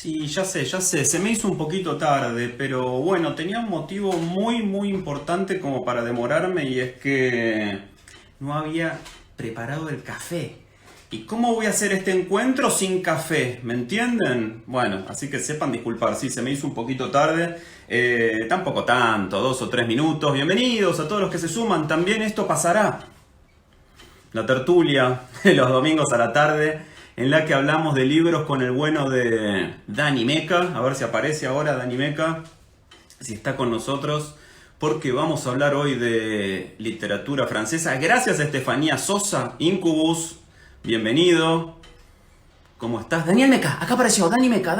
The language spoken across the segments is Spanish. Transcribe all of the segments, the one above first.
Sí, ya sé, se me hizo un poquito tarde, pero bueno, tenía un motivo muy importante como para demorarme y es que no había preparado el café. ¿Y cómo voy a hacer este encuentro sin café? ¿Me entienden? Bueno, así que sepan disculpar, sí, se me hizo un poquito tarde, tampoco tanto, 2 o 3 minutos. Bienvenidos a todos los que se suman, también esto pasará. La tertulia de los domingos a la tarde, en la que hablamos de libros con el bueno de Dani Meca. A ver si aparece ahora Dani Meca, si está con nosotros, porque vamos a hablar hoy de literatura francesa. Gracias a Estefanía Sosa, Incubus. Bienvenido. ¿Cómo estás? Daniel Meca, acá apareció, Dani Meca.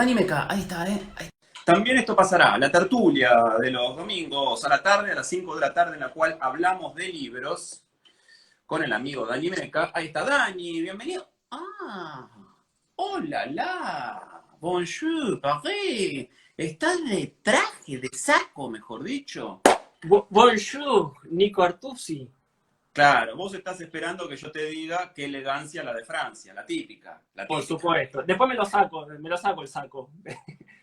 Ahí está, Ahí. También esto pasará, la tertulia de los domingos a la tarde, a las 5 de la tarde, en la cual hablamos de libros con el amigo Dani Meca. Ahí está Dani, bienvenido. Ah, hola, la. Bonjour, Paris. Estás de traje, de saco, mejor dicho. Bonjour, Nico Artusi. Claro, vos estás esperando que yo te diga qué elegancia la de Francia, la típica, la Por típica. supuesto. Después me lo saco el saco. Me saco el saco.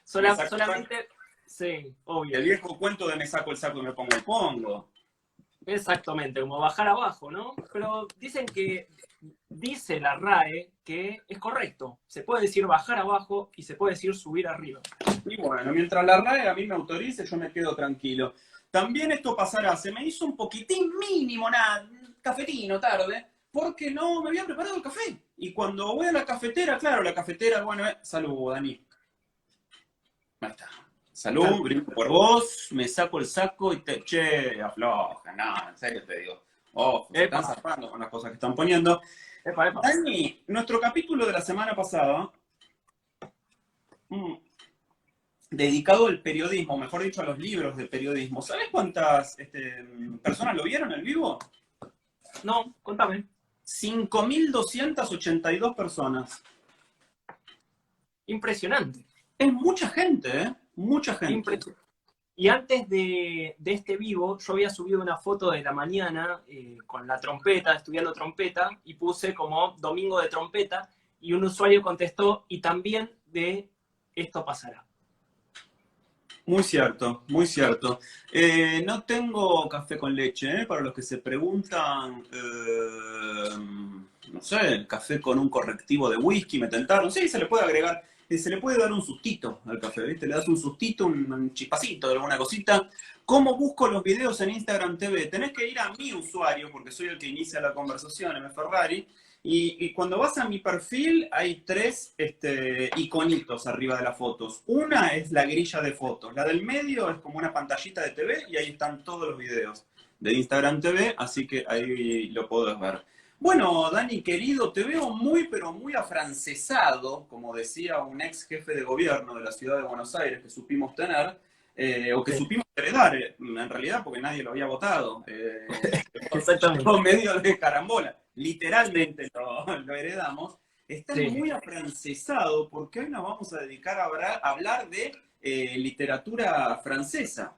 Solamente, sí, obvio. El viejo cuento de me saco el saco y me pongo el pongo. Exactamente, como bajar abajo, ¿no? Pero dice la RAE que es correcto. Se puede decir bajar abajo y se puede decir subir arriba. Y bueno, mientras la RAE a mí me autorice, yo me quedo tranquilo. También esto pasará, se me hizo un poquitín mínimo, nada, cafetino tarde, porque no me había preparado el café. Y cuando voy a la cafetera, claro, la cafetera, bueno, salud, Dani. Ahí está. Salud, brindo por vos, me saco el saco y te... Che, afloja, no, en serio te digo. Ojo, se están zafando con las cosas que están poniendo. Epa. Dani, nuestro capítulo de la semana pasada, dedicado al periodismo, mejor dicho, a los libros de periodismo. ¿Sabes cuántas personas lo vieron en vivo? No, contame. 5.282 personas. Impresionante. Es mucha gente, ¿eh? Mucha gente. Y antes de este vivo, yo había subido una foto de la mañana con la trompeta, estudiando trompeta, y puse como domingo de trompeta, y un usuario contestó, y también de esto pasará. Muy cierto, muy cierto. No tengo café con leche, ¿eh? Para los que se preguntan, no sé, el café con un correctivo de whisky, me tentaron. Sí, se le puede agregar, se le puede dar un sustito al café, ¿viste? Le das un sustito, un chispacito, alguna cosita. ¿Cómo busco los videos en Instagram TV? Tenés que ir a mi usuario, porque soy el que inicia la conversación, M. Ferrari. Y cuando vas a mi perfil hay tres iconitos arriba de las fotos. Una es la grilla de fotos. La del medio es como una pantallita de TV y ahí están todos los videos de Instagram TV, así que ahí lo podés ver. Bueno, Dani, querido, te veo muy, pero muy afrancesado, como decía un ex jefe de gobierno de la ciudad de Buenos Aires que supimos tener, o que supimos heredar, en realidad, porque nadie lo había votado. Exactamente. Medio de carambola. Literalmente lo heredamos. Estás muy afrancesado porque hoy nos vamos a dedicar a hablar de literatura francesa.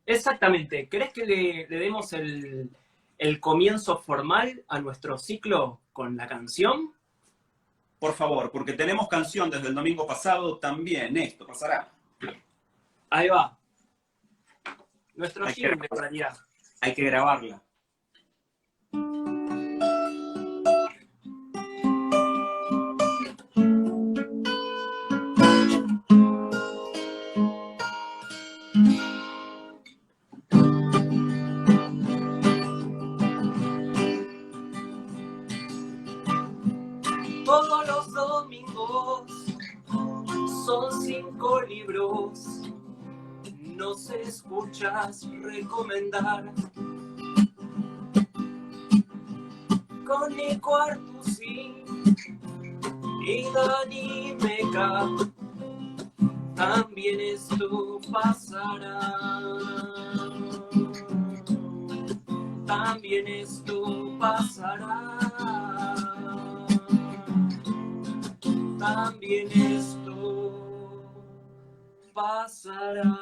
Exactamente. ¿Querés que le demos el comienzo formal a nuestro ciclo con la canción? Por favor, porque tenemos canción desde el domingo pasado también. Esto pasará. Ahí va. Nuestro jingle, en realidad. Hay que grabarla. Todos los domingos son 5 libros. Nos escuchas recomendar con Nico Artusi y Dani Meca. También esto pasará. También esto pasará. También esto pasará.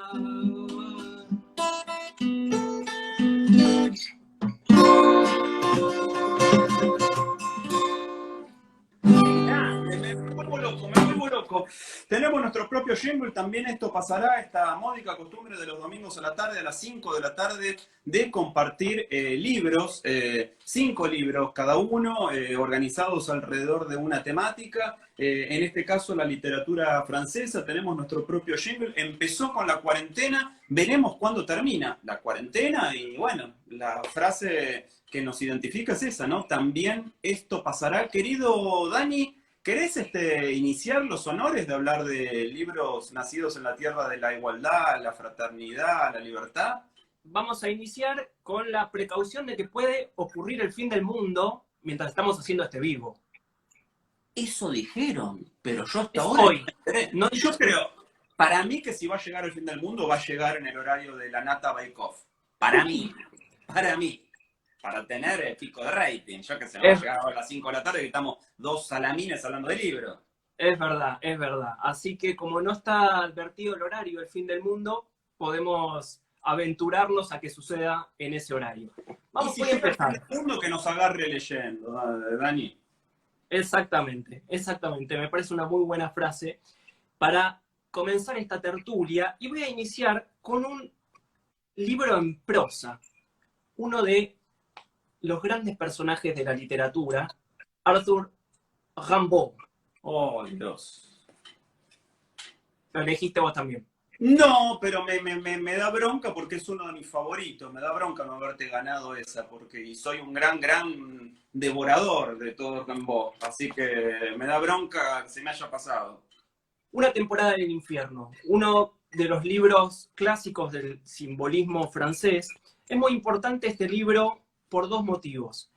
Me vuelvo loco, me vuelvo loco. Tenemos nuestro propio jingle, también esto pasará, esta módica costumbre de los domingos a la tarde, a las 5 de la tarde, de compartir libros, 5 libros cada uno, organizados alrededor de una temática. En este caso, la literatura francesa, tenemos nuestro propio jingle. Empezó con la cuarentena, veremos cuándo termina la cuarentena y bueno, la frase que nos identifica es esa, ¿no? También esto pasará. Querido Dani, ¿querés iniciar los honores de hablar de libros nacidos en la tierra de la igualdad, la fraternidad, la libertad? Vamos a iniciar con la precaución de que puede ocurrir el fin del mundo mientras estamos haciendo este vivo. Eso dijeron, pero yo hasta Es ahora... hoy. No, yo creo, para mí que si va a llegar el fin del mundo, va a llegar en el horario de la Nata Bake Off. Para mí. Para tener pico de rating. Yo que sé, va a llegar a las 5 de la tarde y estamos 2 salamines hablando de libros. Es verdad, es verdad. Así que como no está advertido el horario del fin del mundo, podemos aventurarnos a que suceda en ese horario. Vamos, y si llega el fin del mundo, que nos agarre leyendo, Dani. Exactamente, exactamente. Me parece una muy buena frase para comenzar esta tertulia. Y voy a iniciar con un libro en prosa. Uno de los grandes personajes de la literatura, Arthur Rimbaud. Oh, Dios. Lo elegiste vos también. No, pero me da bronca porque es uno de mis favoritos. Me da bronca no haberte ganado esa, porque soy un gran devorador de todo Rimbaud. Así que me da bronca que se me haya pasado. Una temporada del infierno, uno de los libros clásicos del simbolismo francés. Es muy importante este libro por 2 motivos.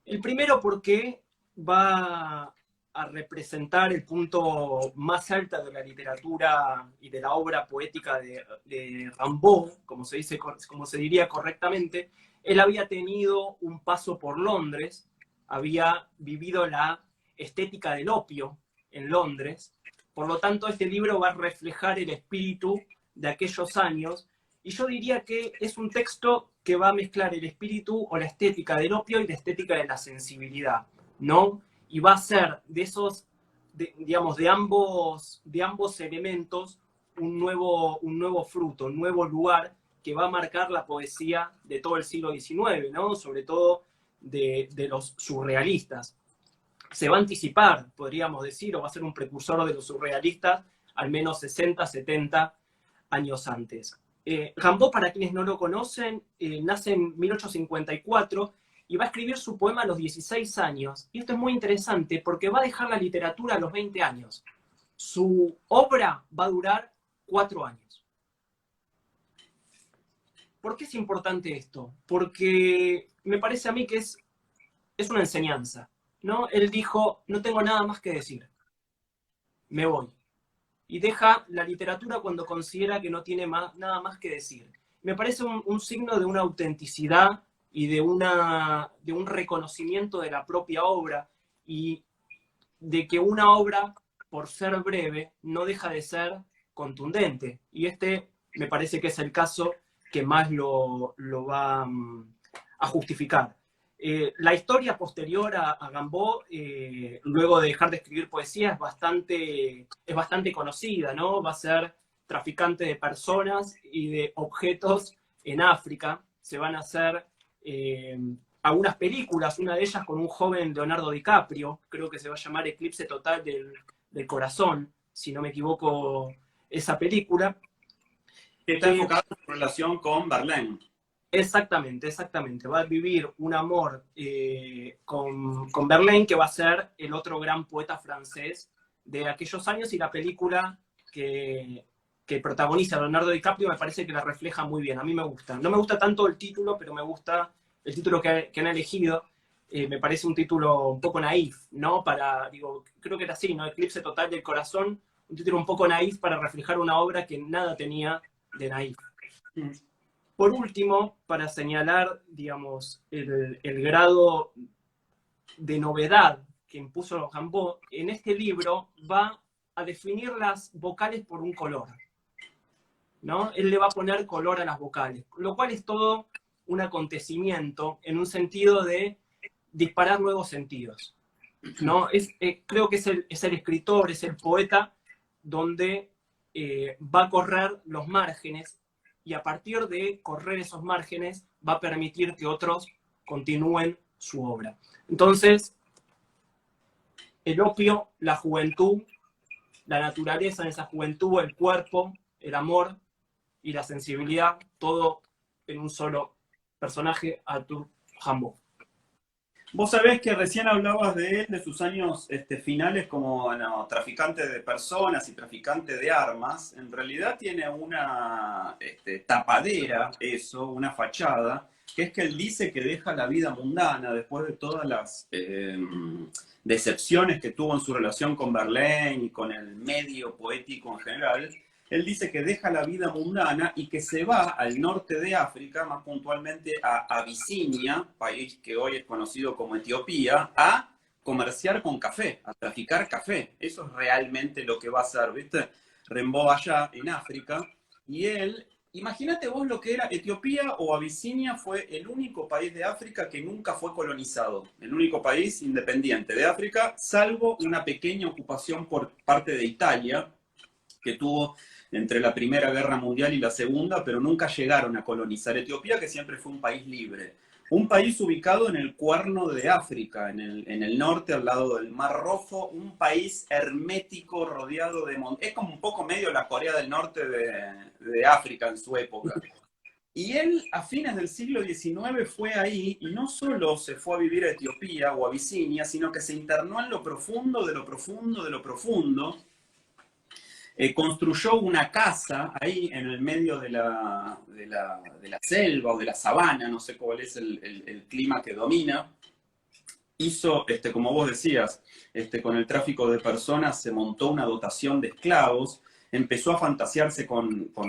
El primero porque va a representar el punto más alto de la literatura y de la obra poética de Rimbaud, como se diría correctamente. Él había tenido un paso por Londres, había vivido la estética del opio en Londres, por lo tanto este libro va a reflejar el espíritu de aquellos años, y yo diría que es un texto que va a mezclar el espíritu o la estética del opio y la estética de la sensibilidad, ¿no? Y va a ser de esos, digamos, de ambos elementos un nuevo fruto, un nuevo lugar que va a marcar la poesía de todo el siglo XIX, ¿no? Sobre todo de los surrealistas. Se va a anticipar, podríamos decir, o va a ser un precursor de los surrealistas, al menos 60, 70 años antes. Rimbaud, para quienes no lo conocen, nace en 1854 y va a escribir su poema a los 16 años. Y esto es muy interesante porque va a dejar la literatura a los 20 años. Su obra va a durar 4 años. ¿Por qué es importante esto? Porque me parece a mí que es una enseñanza, ¿no? Él dijo, no tengo nada más que decir, me voy. Y deja la literatura cuando considera que no tiene nada más que decir. Me parece un signo de una autenticidad y de un reconocimiento de la propia obra y de que una obra, por ser breve, no deja de ser contundente. Y este me parece que es el caso que más lo va a justificar. La historia posterior a Rimbaud, luego de dejar de escribir poesía, es bastante conocida, ¿no? Va a ser traficante de personas y de objetos en África. Se van a hacer algunas películas, una de ellas con un joven Leonardo DiCaprio, creo que se va a llamar Eclipse Total del Corazón, si no me equivoco, esa película. Que está enfocada en su relación con Verlaine. Exactamente, exactamente. Va a vivir un amor con Verlaine, que va a ser el otro gran poeta francés de aquellos años, y la película que protagoniza Leonardo DiCaprio me parece que la refleja muy bien. A mí me gusta. No me gusta tanto el título, pero me gusta el título que han elegido. Me parece un título un poco naif, ¿no? Creo que era así, ¿no? Eclipse Total del Corazón, un título un poco naif para reflejar una obra que nada tenía de naif. Por último, para señalar, digamos, el grado de novedad que impuso Rimbaud, en este libro va a definir las vocales por un color, ¿no? Él le va a poner color a las vocales, lo cual es todo un acontecimiento en un sentido de disparar nuevos sentidos. ¿no? Creo que es el escritor, es el poeta, donde va a correr los márgenes y a partir de correr esos márgenes va a permitir que otros continúen su obra. Entonces, el opio, la juventud, la naturaleza en esa juventud, el cuerpo, el amor y la sensibilidad, todo en un solo personaje, Arthur Rimbaud. Vos sabés que recién hablabas de él, de sus años finales como bueno, traficante de personas y traficante de armas. En realidad tiene una tapadera, eso, una fachada, que es que él dice que deja la vida mundana después de todas las decepciones que tuvo en su relación con Verlaine y con el medio poético en general. Él dice que deja la vida mundana y que se va al norte de África, más puntualmente a Abisinia, país que hoy es conocido como Etiopía, a comerciar con café, a traficar café. Eso es realmente lo que va a hacer, ¿viste? Rimbaud allá en África. Y él, imagínate vos lo que era Etiopía o Abisinia, fue el único país de África que nunca fue colonizado. El único país independiente de África, salvo una pequeña ocupación por parte de Italia, que tuvo entre la Primera Guerra Mundial y la Segunda, pero nunca llegaron a colonizar Etiopía, que siempre fue un país libre. Un país ubicado en el Cuerno de África, en el norte, al lado del Mar Rojo, un país hermético, rodeado de montañas. Es como un poco medio la Corea del Norte de África en su época. Y él, a fines del siglo XIX, fue ahí y no solo se fue a vivir a Etiopía o a Abisinia, sino que se internó en lo profundo de lo profundo de lo profundo. Construyó una casa ahí en el medio de la selva o de la sabana, no sé cuál es el clima que domina. Hizo, como vos decías, con el tráfico de personas se montó una dotación de esclavos, empezó a fantasearse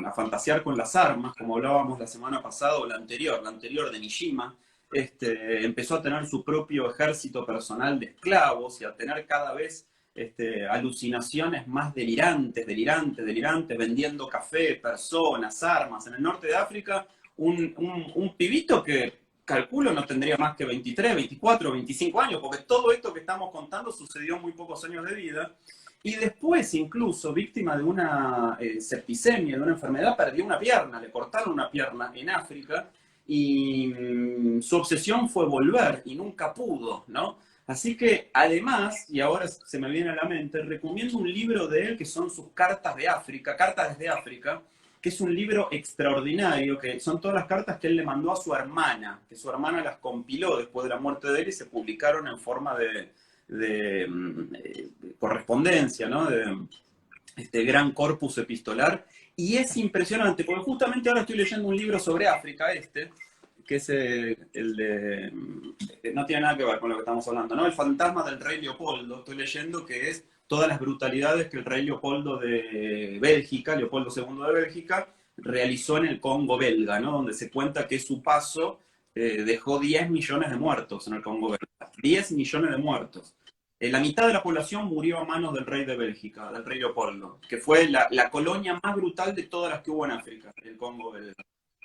a fantasear con las armas, como hablábamos la semana pasada o la anterior de Mishima. Empezó a tener su propio ejército personal de esclavos y a tener cada vez alucinaciones más delirantes, vendiendo café, personas, armas. En el norte de África, un pibito que calculo no tendría más que 23, 24, 25 años, porque todo esto que estamos contando sucedió en muy pocos años de vida. Y después, incluso, víctima de una septicemia, de una enfermedad, perdió una pierna, le cortaron una pierna en África y su obsesión fue volver y nunca pudo, ¿no? Así que, además, y ahora se me viene a la mente, recomiendo un libro de él que son sus cartas de África, Cartas desde África, que es un libro extraordinario, que son todas las cartas que él le mandó a su hermana, que su hermana las compiló después de la muerte de él y se publicaron en forma de correspondencia, ¿no? De este gran corpus epistolar. Y es impresionante, porque justamente ahora estoy leyendo un libro sobre África, que es el de... No tiene nada que ver con lo que estamos hablando, ¿no? El fantasma del rey Leopoldo, estoy leyendo, que es todas las brutalidades que el rey Leopoldo de Bélgica, Leopoldo II de Bélgica, realizó en el Congo belga, ¿no? Donde se cuenta que su paso dejó 10 millones de muertos en el Congo belga. 10 millones de muertos. La mitad de la población murió a manos del rey de Bélgica, del rey Leopoldo, que fue la colonia más brutal de todas las que hubo en África, el Congo belga.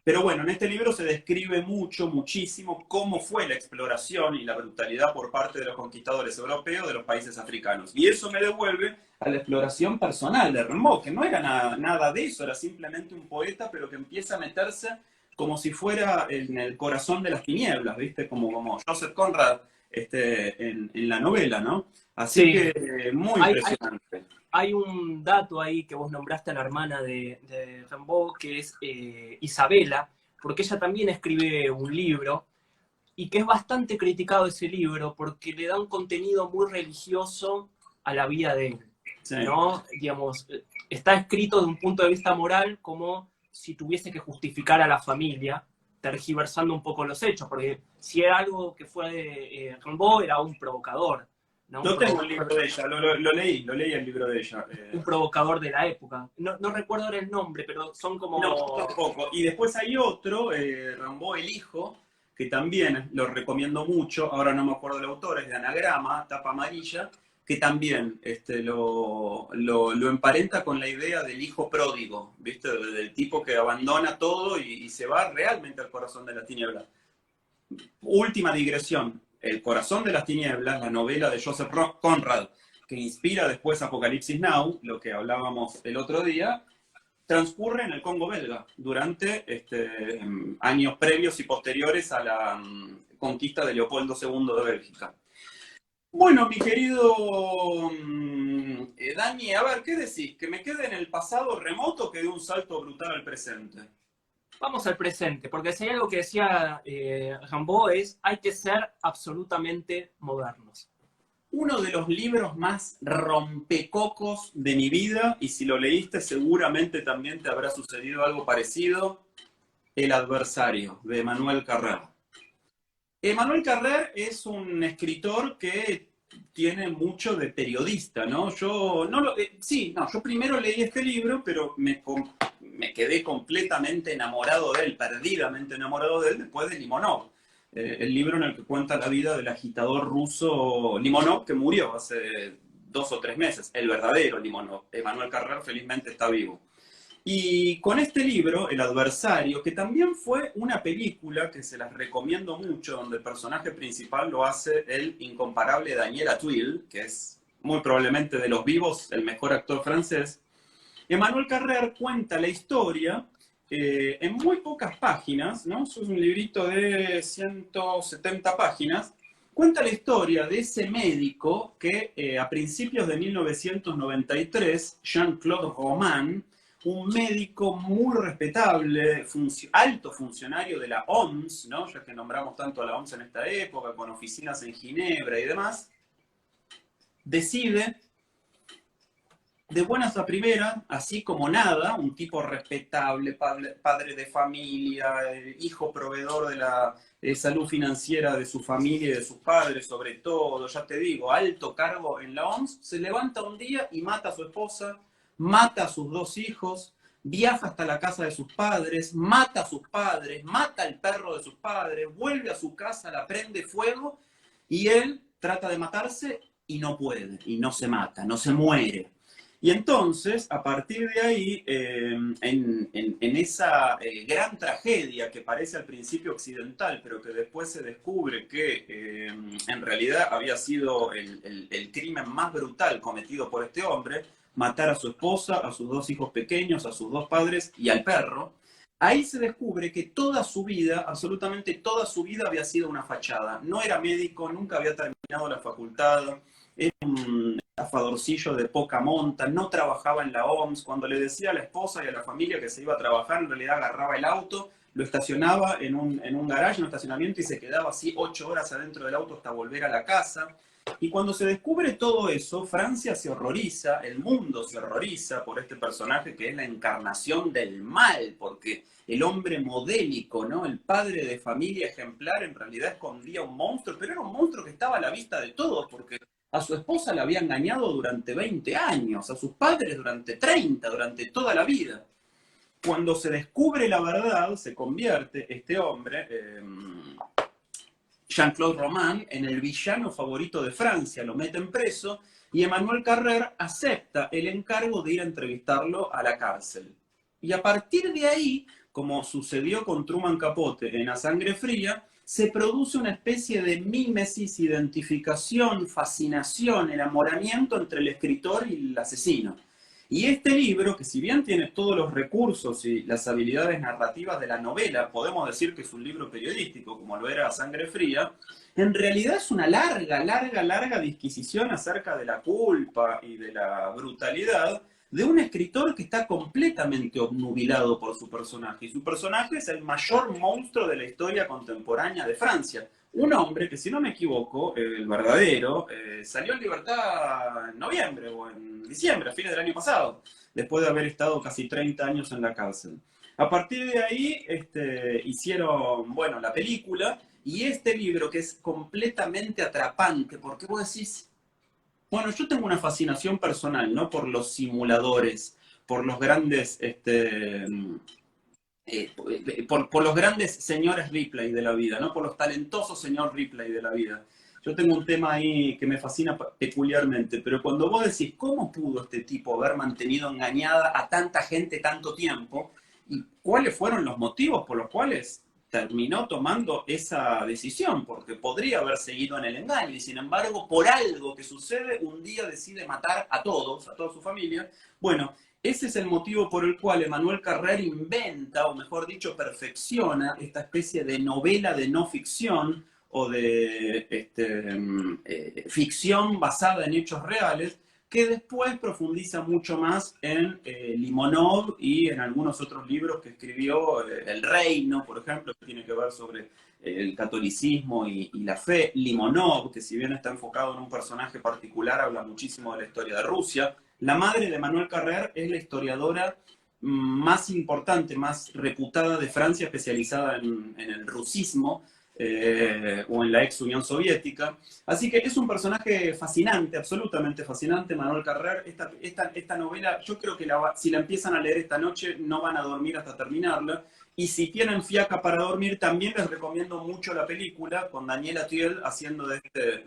Pero bueno, en este libro se describe muchísimo cómo fue la exploración y la brutalidad por parte de los conquistadores europeos de los países africanos. Y eso me devuelve a la exploración personal de Rimbaud, que no era nada de eso, era simplemente un poeta, pero que empieza a meterse como si fuera en el corazón de las tinieblas, ¿viste? Como Joseph Conrad en la novela, ¿no? Así Sí. que muy impresionante. Hay un dato ahí que vos nombraste a la hermana de Rimbaud, que es Isabela, porque ella también escribe un libro y que es bastante criticado ese libro porque le da un contenido muy religioso a la vida de él, Sí. ¿no? Digamos, está escrito de un punto de vista moral como si tuviese que justificar a la familia, tergiversando un poco los hechos, porque si era algo que fue de Rimbaud, era un provocador, ¿no? Yo tengo el libro de ella, lo leí el libro de ella. Un provocador de la época. No recuerdo ahora el nombre, pero son como... No, tampoco. Y después hay otro, Rimbaud el hijo, que también lo recomiendo mucho, ahora no me acuerdo del autor, es de Anagrama, tapa amarilla, que también lo emparenta con la idea del hijo pródigo, ¿viste? Del tipo que abandona todo y se va realmente al corazón de la tiniebla. Última digresión. El corazón de las tinieblas, la novela de Joseph Conrad, que inspira después Apocalipsis Now, lo que hablábamos el otro día, transcurre en el Congo belga durante años previos y posteriores a la conquista de Leopoldo II de Bélgica. Bueno, mi querido Dani, a ver, ¿qué decís? ¿Que me quede en el pasado remoto o que dé un salto brutal al presente? Vamos al presente, porque si hay algo que decía Rimbaud es, hay que ser absolutamente modernos. Uno de los libros más rompecocos de mi vida, y si lo leíste seguramente también te habrá sucedido algo parecido, El adversario, de Emmanuel Carrère. Emmanuel Carrère es un escritor que tiene mucho de periodista, ¿no? Yo primero leí este libro, pero me quedé completamente enamorado de él, perdidamente enamorado de él, después de Limonov. El libro en el que cuenta la vida del agitador ruso Limonov, que murió hace 2 o 3 meses, el verdadero Limonov. Emmanuel Carrère felizmente está vivo. Y con este libro, El adversario, que también fue una película que se las recomiendo mucho, donde el personaje principal lo hace el incomparable Daniel Auteuil, que es muy probablemente de los vivos el mejor actor francés. Emmanuel Carrère cuenta la historia en muy pocas páginas, ¿no? Es un librito de 170 páginas. Cuenta la historia de ese médico que a principios de 1993, Jean-Claude Roman, un médico muy respetable, alto funcionario de la OMS, ¿no? Ya que nombramos tanto a la OMS en esta época, con oficinas en Ginebra y demás, decide de buenas a primeras, así como nada, un tipo respetable, padre de familia, hijo proveedor de la salud financiera de su familia y de sus padres, sobre todo, ya te digo, alto cargo en la OMS, se levanta un día y mata a su esposa, mata a sus 2 hijos, viaja hasta la casa de sus padres, mata a sus padres, mata al perro de sus padres, vuelve a su casa, la prende fuego y él trata de matarse y no puede, y no se mata, no se muere. Y entonces, a partir de ahí, en esa gran tragedia que parece al principio occidental, pero que después se descubre que en realidad había sido el crimen más brutal cometido por este hombre, matar a su esposa, a sus 2 hijos pequeños, a sus 2 padres y al perro, ahí se descubre que toda su vida, absolutamente toda su vida había sido una fachada. No era médico, nunca había terminado la facultad, era un estafadorcillo de poca monta, no trabajaba en la OMS. Cuando le decía a la esposa y a la familia que se iba a trabajar, en realidad agarraba el auto, lo estacionaba en un garaje, en un estacionamiento, y se quedaba así 8 horas adentro del auto hasta volver a la casa. Y cuando se descubre todo eso, Francia se horroriza, el mundo se horroriza por este personaje que es la encarnación del mal, porque el hombre modélico, ¿no? El padre de familia ejemplar, en realidad escondía un monstruo, pero era un monstruo que estaba a la vista de todos, porque a su esposa la había engañado durante 20 años, a sus padres durante 30, durante toda la vida. Cuando se descubre la verdad, se convierte este hombre, Jean-Claude Roman, en el villano favorito de Francia, lo meten preso y Emmanuel Carrère acepta el encargo de ir a entrevistarlo a la cárcel. Y a partir de ahí, como sucedió con Truman Capote en A Sangre Fría, se produce una especie de mímesis, identificación, fascinación, enamoramiento entre el escritor y el asesino. Y este libro, que si bien tiene todos los recursos y las habilidades narrativas de la novela, podemos decir que es un libro periodístico, como lo era Sangre Fría, en realidad es una larga disquisición acerca de la culpa y de la brutalidad de un escritor que está completamente obnubilado por su personaje. Y su personaje es el mayor monstruo de la historia contemporánea de Francia. Un hombre que, si no me equivoco, el verdadero, salió en libertad en noviembre o en diciembre, a fines del año pasado, después de haber estado casi 30 años en la cárcel. A partir de ahí hicieron, bueno, la película y este libro que es completamente atrapante, porque vos decís, bueno, yo tengo una fascinación personal, ¿no? Por los simuladores, por los grandes por los grandes señores Ripley de la vida, ¿no? Por los talentosos señores Ripley de la vida. Yo tengo un tema ahí que me fascina peculiarmente, pero cuando vos decís, ¿cómo pudo este tipo haber mantenido engañada a tanta gente tanto tiempo? ¿Y cuáles fueron los motivos por los cuales terminó tomando esa decisión, porque podría haber seguido en el engaño, y sin embargo, por algo que sucede, un día decide matar a toda su familia. Bueno, ese es el motivo por el cual Emmanuel Carrère inventa, o mejor dicho, perfecciona esta especie de novela de no ficción, o de ficción basada en hechos reales, que después profundiza mucho más en Limonov y en algunos otros libros que escribió, El Reino, por ejemplo, que tiene que ver sobre el catolicismo y la fe. Limonov, que si bien está enfocado en un personaje particular, habla muchísimo de la historia de Rusia. La madre de Emmanuel Carrère es la historiadora más importante, más reputada de Francia, especializada en el rusismo, o en la ex Unión Soviética. Así que es un personaje fascinante, absolutamente fascinante, Manuel Carrère. Esta novela, yo creo que si la empiezan a leer esta noche, no van a dormir hasta terminarla. Y si tienen fiaca para dormir, también les recomiendo mucho la película, con Daniel Autiel haciendo de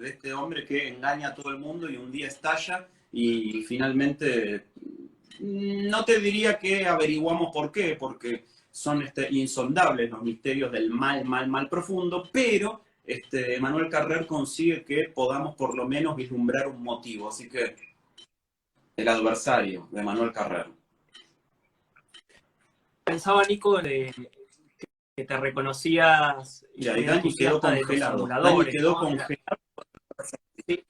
este hombre que engaña a todo el mundo y un día estalla y finalmente, no te diría que averiguamos por qué, porque son insondables los misterios del mal profundo, pero Emmanuel Carrère consigue que podamos por lo menos vislumbrar un motivo. Así que El adversario, de Emmanuel Carrère. Pensaba, Nico, que te reconocías Y ahí muy Dani quedó entusiasta de los congelado. Dani simuladores, quedó ¿no? congelado. Sí.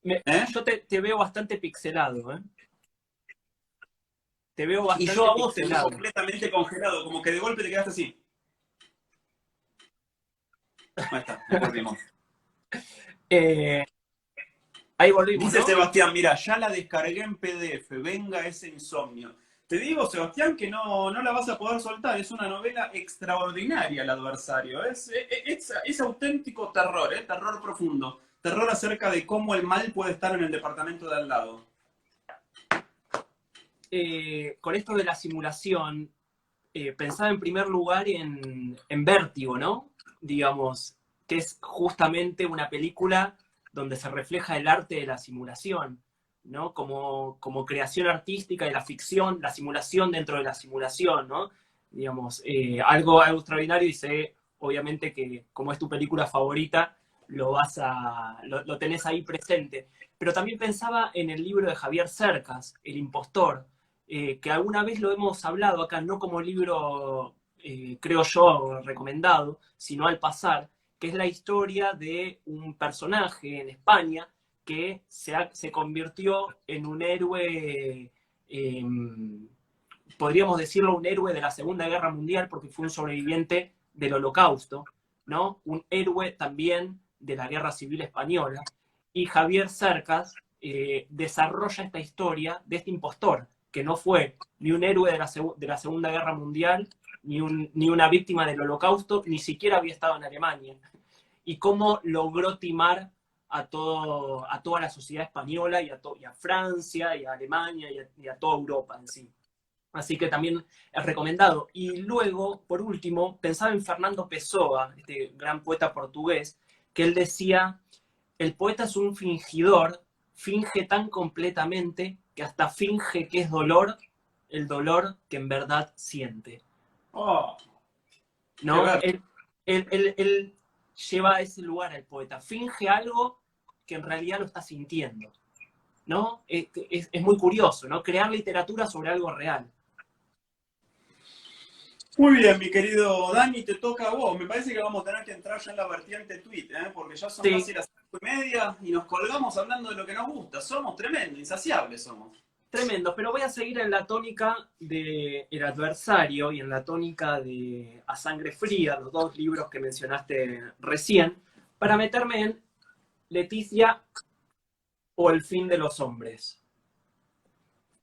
¿Eh? Yo te veo bastante pixelado, ¿eh? Te veo Y yo bastante a vos te veo pixelado. completamente congelado, como que de golpe te quedaste así. Ahí está, nos volvimos. Ahí volvimos, Dice ¿no? Sebastián, mira, ya la descargué en PDF, venga ese insomnio. Te digo, Sebastián, que no la vas a poder soltar. Es una novela extraordinaria, El adversario. Es auténtico terror, terror profundo. Terror acerca de cómo el mal puede estar en el departamento de al lado. Con esto de la simulación, pensaba en primer lugar en Vértigo, ¿no? Digamos, que es justamente una película donde se refleja el arte de la simulación, ¿no? Como creación artística de la ficción, la simulación dentro de la simulación, ¿no? Digamos, algo extraordinario, y sé, obviamente, que como es tu película favorita, lo tenés ahí presente. Pero también pensaba en el libro de Javier Cercas, El impostor, que alguna vez lo hemos hablado acá, no como libro, creo yo, recomendado, sino al pasar, que es la historia de un personaje en España que se convirtió en un héroe, podríamos decirlo, un héroe de la Segunda Guerra Mundial, porque fue un sobreviviente del Holocausto, ¿no? Un héroe también de la Guerra Civil Española. Y Javier Cercas desarrolla esta historia de este impostor, que no fue ni un héroe de la Segunda Guerra Mundial, ni una víctima del Holocausto, ni siquiera había estado en Alemania. Y cómo logró timar a toda la sociedad española, y a Francia, y a Alemania, y a toda Europa en sí. Así que también es recomendado. Y luego, por último, pensaba en Fernando Pessoa, este gran poeta portugués, que él decía: el poeta es un fingidor, finge tan completamente que hasta finge que es dolor, el dolor que en verdad siente. Oh, ¿No? Él lleva a ese lugar al poeta, finge algo que en realidad lo está sintiendo, ¿no? Es muy curioso, ¿no? Crear literatura sobre algo real. muy bien, mi querido Dani, te toca a vos. Me parece que vamos a tener que entrar ya en la vertiente tweet, porque ya son casi las 5:30 y nos colgamos hablando de lo que nos gusta. Somos tremendos, insaciables somos. Tremendo, pero voy a seguir en la tónica de El adversario y en la tónica de A sangre fría, los dos libros que mencionaste recién, para meterme en Leticia o El fin de los hombres,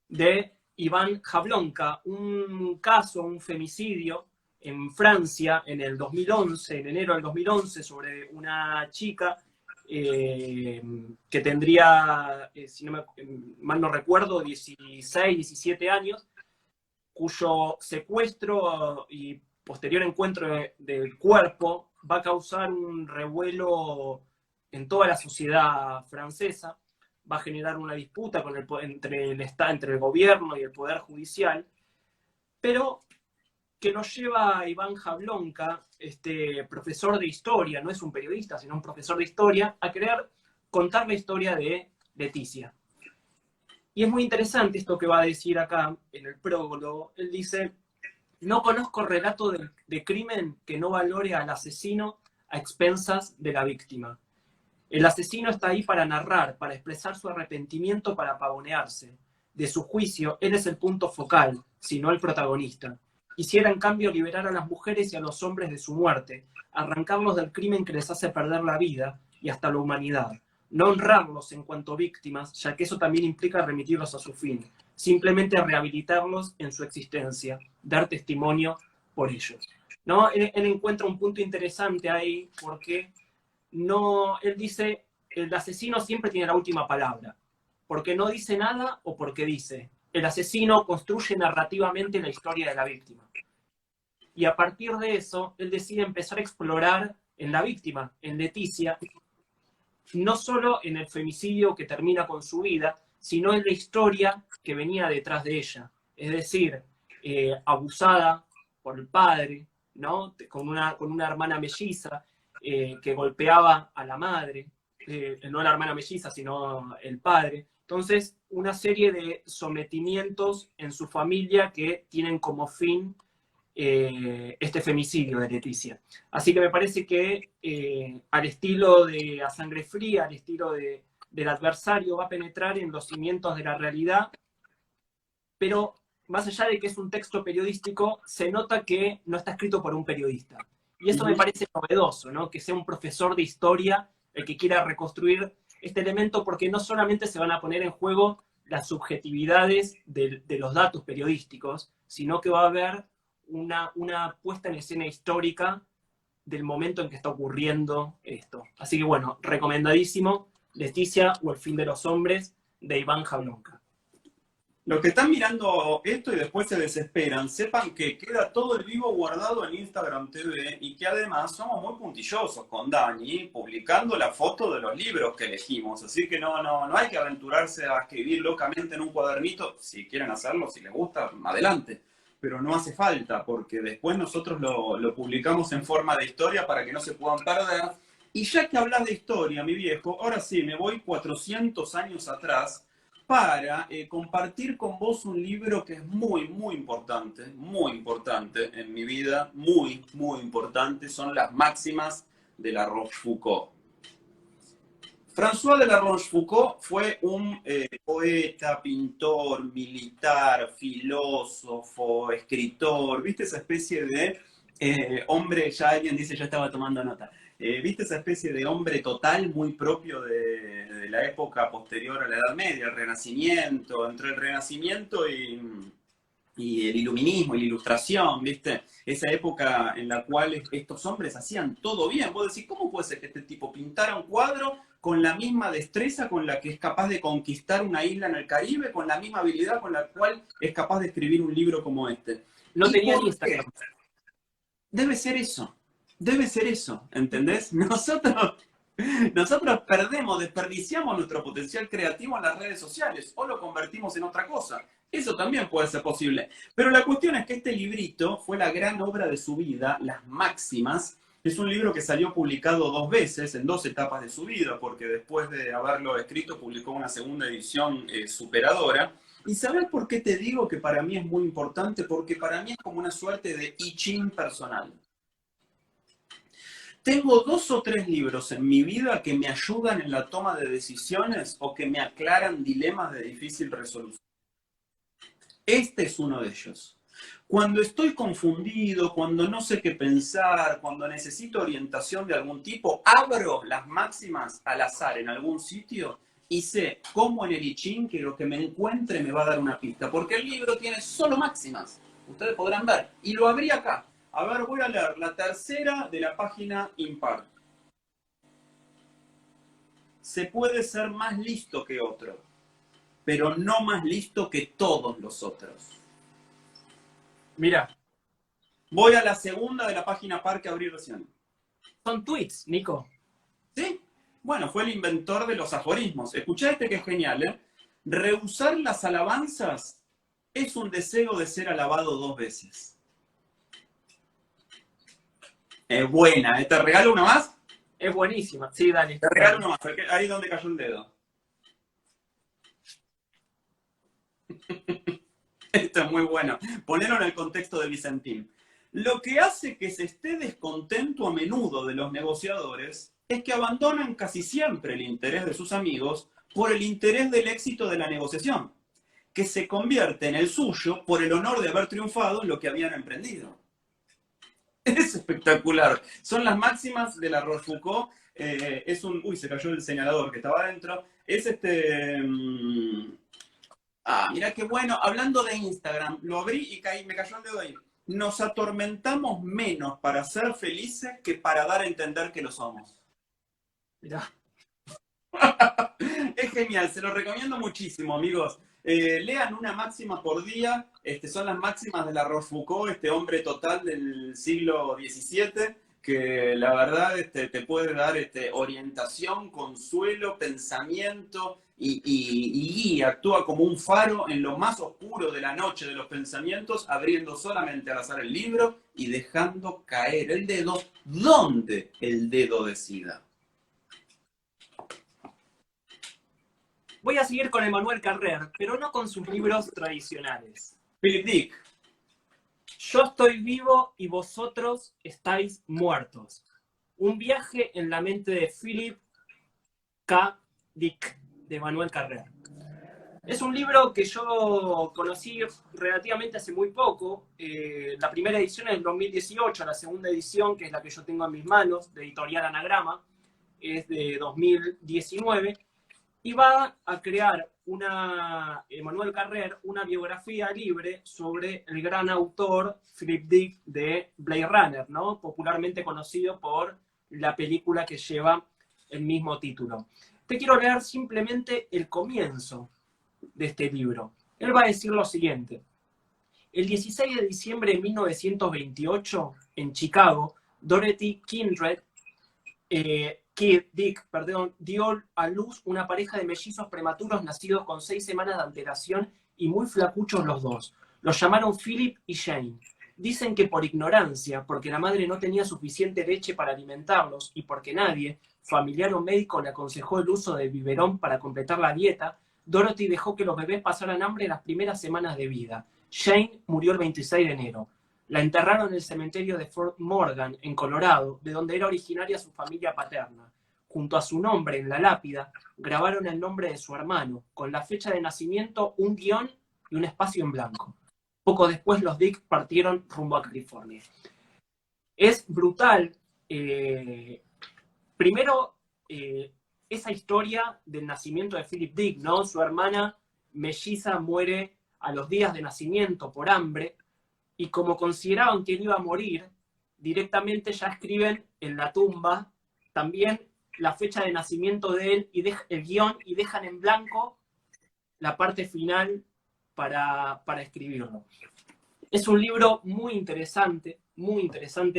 de Iván Jablonka, un caso, un femicidio en Francia en el 2011, en enero del 2011, sobre una chica que tendría, si no mal no recuerdo, 16, 17 años, cuyo secuestro y posterior encuentro del cuerpo va a causar un revuelo en toda la sociedad francesa, va a generar una disputa entre el gobierno y el poder judicial, pero que nos lleva a Iván Jablonka, este profesor de historia, no es un periodista, sino un profesor de historia, a querer contar la historia de Leticia. Y es muy interesante esto que va a decir acá en el prólogo. Él dice: no conozco relato de crimen que no valore al asesino a expensas de la víctima. El asesino está ahí para narrar, para expresar su arrepentimiento, para pavonearse. De su juicio, él es el punto focal, sino el protagonista. Quisiera, en cambio, liberar a las mujeres y a los hombres de su muerte, arrancarlos del crimen que les hace perder la vida y hasta la humanidad. No honrarlos en cuanto víctimas, ya que eso también implica remitirlos a su fin. Simplemente rehabilitarlos en su existencia, dar testimonio por ellos. ¿No? Él encuentra un punto interesante ahí, porque no, él dice, el asesino siempre tiene la última palabra, porque no dice nada o porque dice. El asesino construye narrativamente la historia de la víctima. Y a partir de eso, él decide empezar a explorar en la víctima, en Leticia, no solo en el femicidio que termina con su vida, sino en la historia que venía detrás de ella. Es decir, abusada por el padre, ¿no? Con una hermana melliza, que golpeaba a la madre, no la hermana melliza, sino el padre. Entonces, una serie de sometimientos en su familia que tienen como fin este femicidio de Leticia. Así que me parece que al estilo de A Sangre Fría, al estilo del Adversario, va a penetrar en los cimientos de la realidad, pero más allá de que es un texto periodístico, se nota que no está escrito por un periodista. Y eso me parece novedoso, ¿no? Que sea un profesor de historia el que quiera reconstruir este elemento, porque no solamente se van a poner en juego las subjetividades de los datos periodísticos, sino que va a haber una puesta en escena histórica del momento en que está ocurriendo esto. Así que bueno, recomendadísimo, Leticia o El fin de los hombres, de Iván Jablonka. Los que están mirando esto y después se desesperan, sepan que queda todo el vivo guardado en Instagram TV y que además somos muy puntillosos con Dani, publicando la foto de los libros que elegimos. Así que no hay que aventurarse a escribir locamente en un cuadernito. Si quieren hacerlo, si les gusta, adelante. Pero no hace falta, porque después nosotros lo publicamos en forma de historia para que no se puedan perder. Y ya que hablas de historia, mi viejo, ahora sí, me voy 400 años atrás para compartir con vos un libro que es muy importante en mi vida, muy importante, son las máximas de La Rochefoucauld. François de La Rochefoucauld fue un poeta, pintor, militar, filósofo, escritor, ¿viste esa especie de hombre? Ya alguien dice, yo estaba tomando nota. ¿Viste esa especie de hombre total muy propio de la época posterior a la Edad Media, el Renacimiento, entre el Renacimiento y el Iluminismo y la Ilustración, ¿viste? Esa época en la cual estos hombres hacían todo bien. Vos decís, ¿cómo puede ser que este tipo pintara un cuadro con la misma destreza con la que es capaz de conquistar una isla en el Caribe, con la misma habilidad con la cual es capaz de escribir un libro como este? No tenía ni Instagram. Debe ser eso, ¿entendés? Nosotros desperdiciamos nuestro potencial creativo en las redes sociales o lo convertimos en otra cosa. Eso también puede ser posible. Pero la cuestión es que este librito fue la gran obra de su vida, Las Máximas. Es un libro que salió publicado 2 veces, en 2 etapas de su vida, porque después de haberlo escrito publicó una segunda edición superadora. ¿Y sabes por qué te digo que para mí es muy importante? Porque para mí es como una suerte de I Ching personal. Tengo 2 o 3 libros en mi vida que me ayudan en la toma de decisiones o que me aclaran dilemas de difícil resolución. Este es uno de ellos. Cuando estoy confundido, cuando no sé qué pensar, cuando necesito orientación de algún tipo, abro Las Máximas al azar en algún sitio y sé cómo en el I Ching que lo que me encuentre me va a dar una pista. Porque el libro tiene solo máximas. Ustedes podrán ver. Y lo abrí acá. A ver, voy a leer la tercera de la página impar. Se puede ser más listo que otro, pero no más listo que todos los otros. Mira. Voy a la segunda de la página par que abrí recién. Son tweets, Nico. ¿Sí? Bueno, fue el inventor de los aforismos. Escuchá este que es genial, ¿eh? Rehusar las alabanzas es un deseo de ser alabado 2 veces. Es buena, ¿eh? ¿Te regalo una más? Es buenísima. Sí, dale. Te regalo Dale. una más, ahí donde cayó el dedo. Esto es muy bueno. Ponerlo en el contexto de Vicentín. Lo que hace que se esté descontento a menudo de los negociadores es que abandonan casi siempre el interés de sus amigos por el interés del éxito de la negociación, que se convierte en el suyo por el honor de haber triunfado en lo que habían emprendido. Es espectacular. Son las máximas de la Rochefoucauld. Es un... Uy, se cayó el señalador que estaba adentro. Es mira qué bueno. Hablando de Instagram, lo abrí y me cayó el dedo ahí. Nos atormentamos menos para ser felices que para dar a entender que lo somos. Mirá. Es genial, se lo recomiendo muchísimo, amigos. Lean una máxima por día. Son las máximas de la Rochefoucauld, este hombre total del siglo XVII, que la verdad te puede dar orientación, consuelo, pensamiento y guía. Actúa como un faro en lo más oscuro de la noche de los pensamientos, abriendo solamente al azar el libro y dejando caer el dedo donde el dedo decida. Voy a seguir con Emmanuel Carrère, pero no con sus libros tradicionales. Philip Dick. Yo estoy vivo y vosotros estáis muertos. Un viaje en la mente de Philip K. Dick, de Emmanuel Carrère. Es un libro que yo conocí relativamente hace muy poco. La primera edición es del 2018, la segunda edición, que es la que yo tengo en mis manos, de Editorial Anagrama, es de 2019. Y va a crear Emmanuel Carrère, una biografía libre sobre el gran autor Philip Dick de Blade Runner, ¿no? Popularmente conocido por la película que lleva el mismo título. Te quiero leer simplemente el comienzo de este libro. Él va a decir lo siguiente. El 16 de diciembre de 1928, en Chicago, Dorothy Kindred, Dick, dio a luz una pareja de mellizos prematuros nacidos con 6 semanas de antelación y muy flacuchos los dos. Los llamaron Philip y Jane. Dicen que por ignorancia, porque la madre no tenía suficiente leche para alimentarlos y porque nadie, familiar o médico, le aconsejó el uso del biberón para completar la dieta, Dorothy dejó que los bebés pasaran hambre las primeras semanas de vida. Jane murió el 26 de enero. La enterraron en el cementerio de Fort Morgan, en Colorado, de donde era originaria su familia paterna. Junto a su nombre en la lápida, grabaron el nombre de su hermano, con la fecha de nacimiento, un guión y un espacio en blanco. Poco después los Dick partieron rumbo a California. Es brutal. Primero, esa historia del nacimiento de Philip Dick, ¿no? Su hermana melliza muere a los días de nacimiento por hambre, y como consideraban que él iba a morir, directamente ya escriben en la tumba también la fecha de nacimiento de él y el guión, y dejan en blanco la parte final para escribirlo. Es un libro muy interesante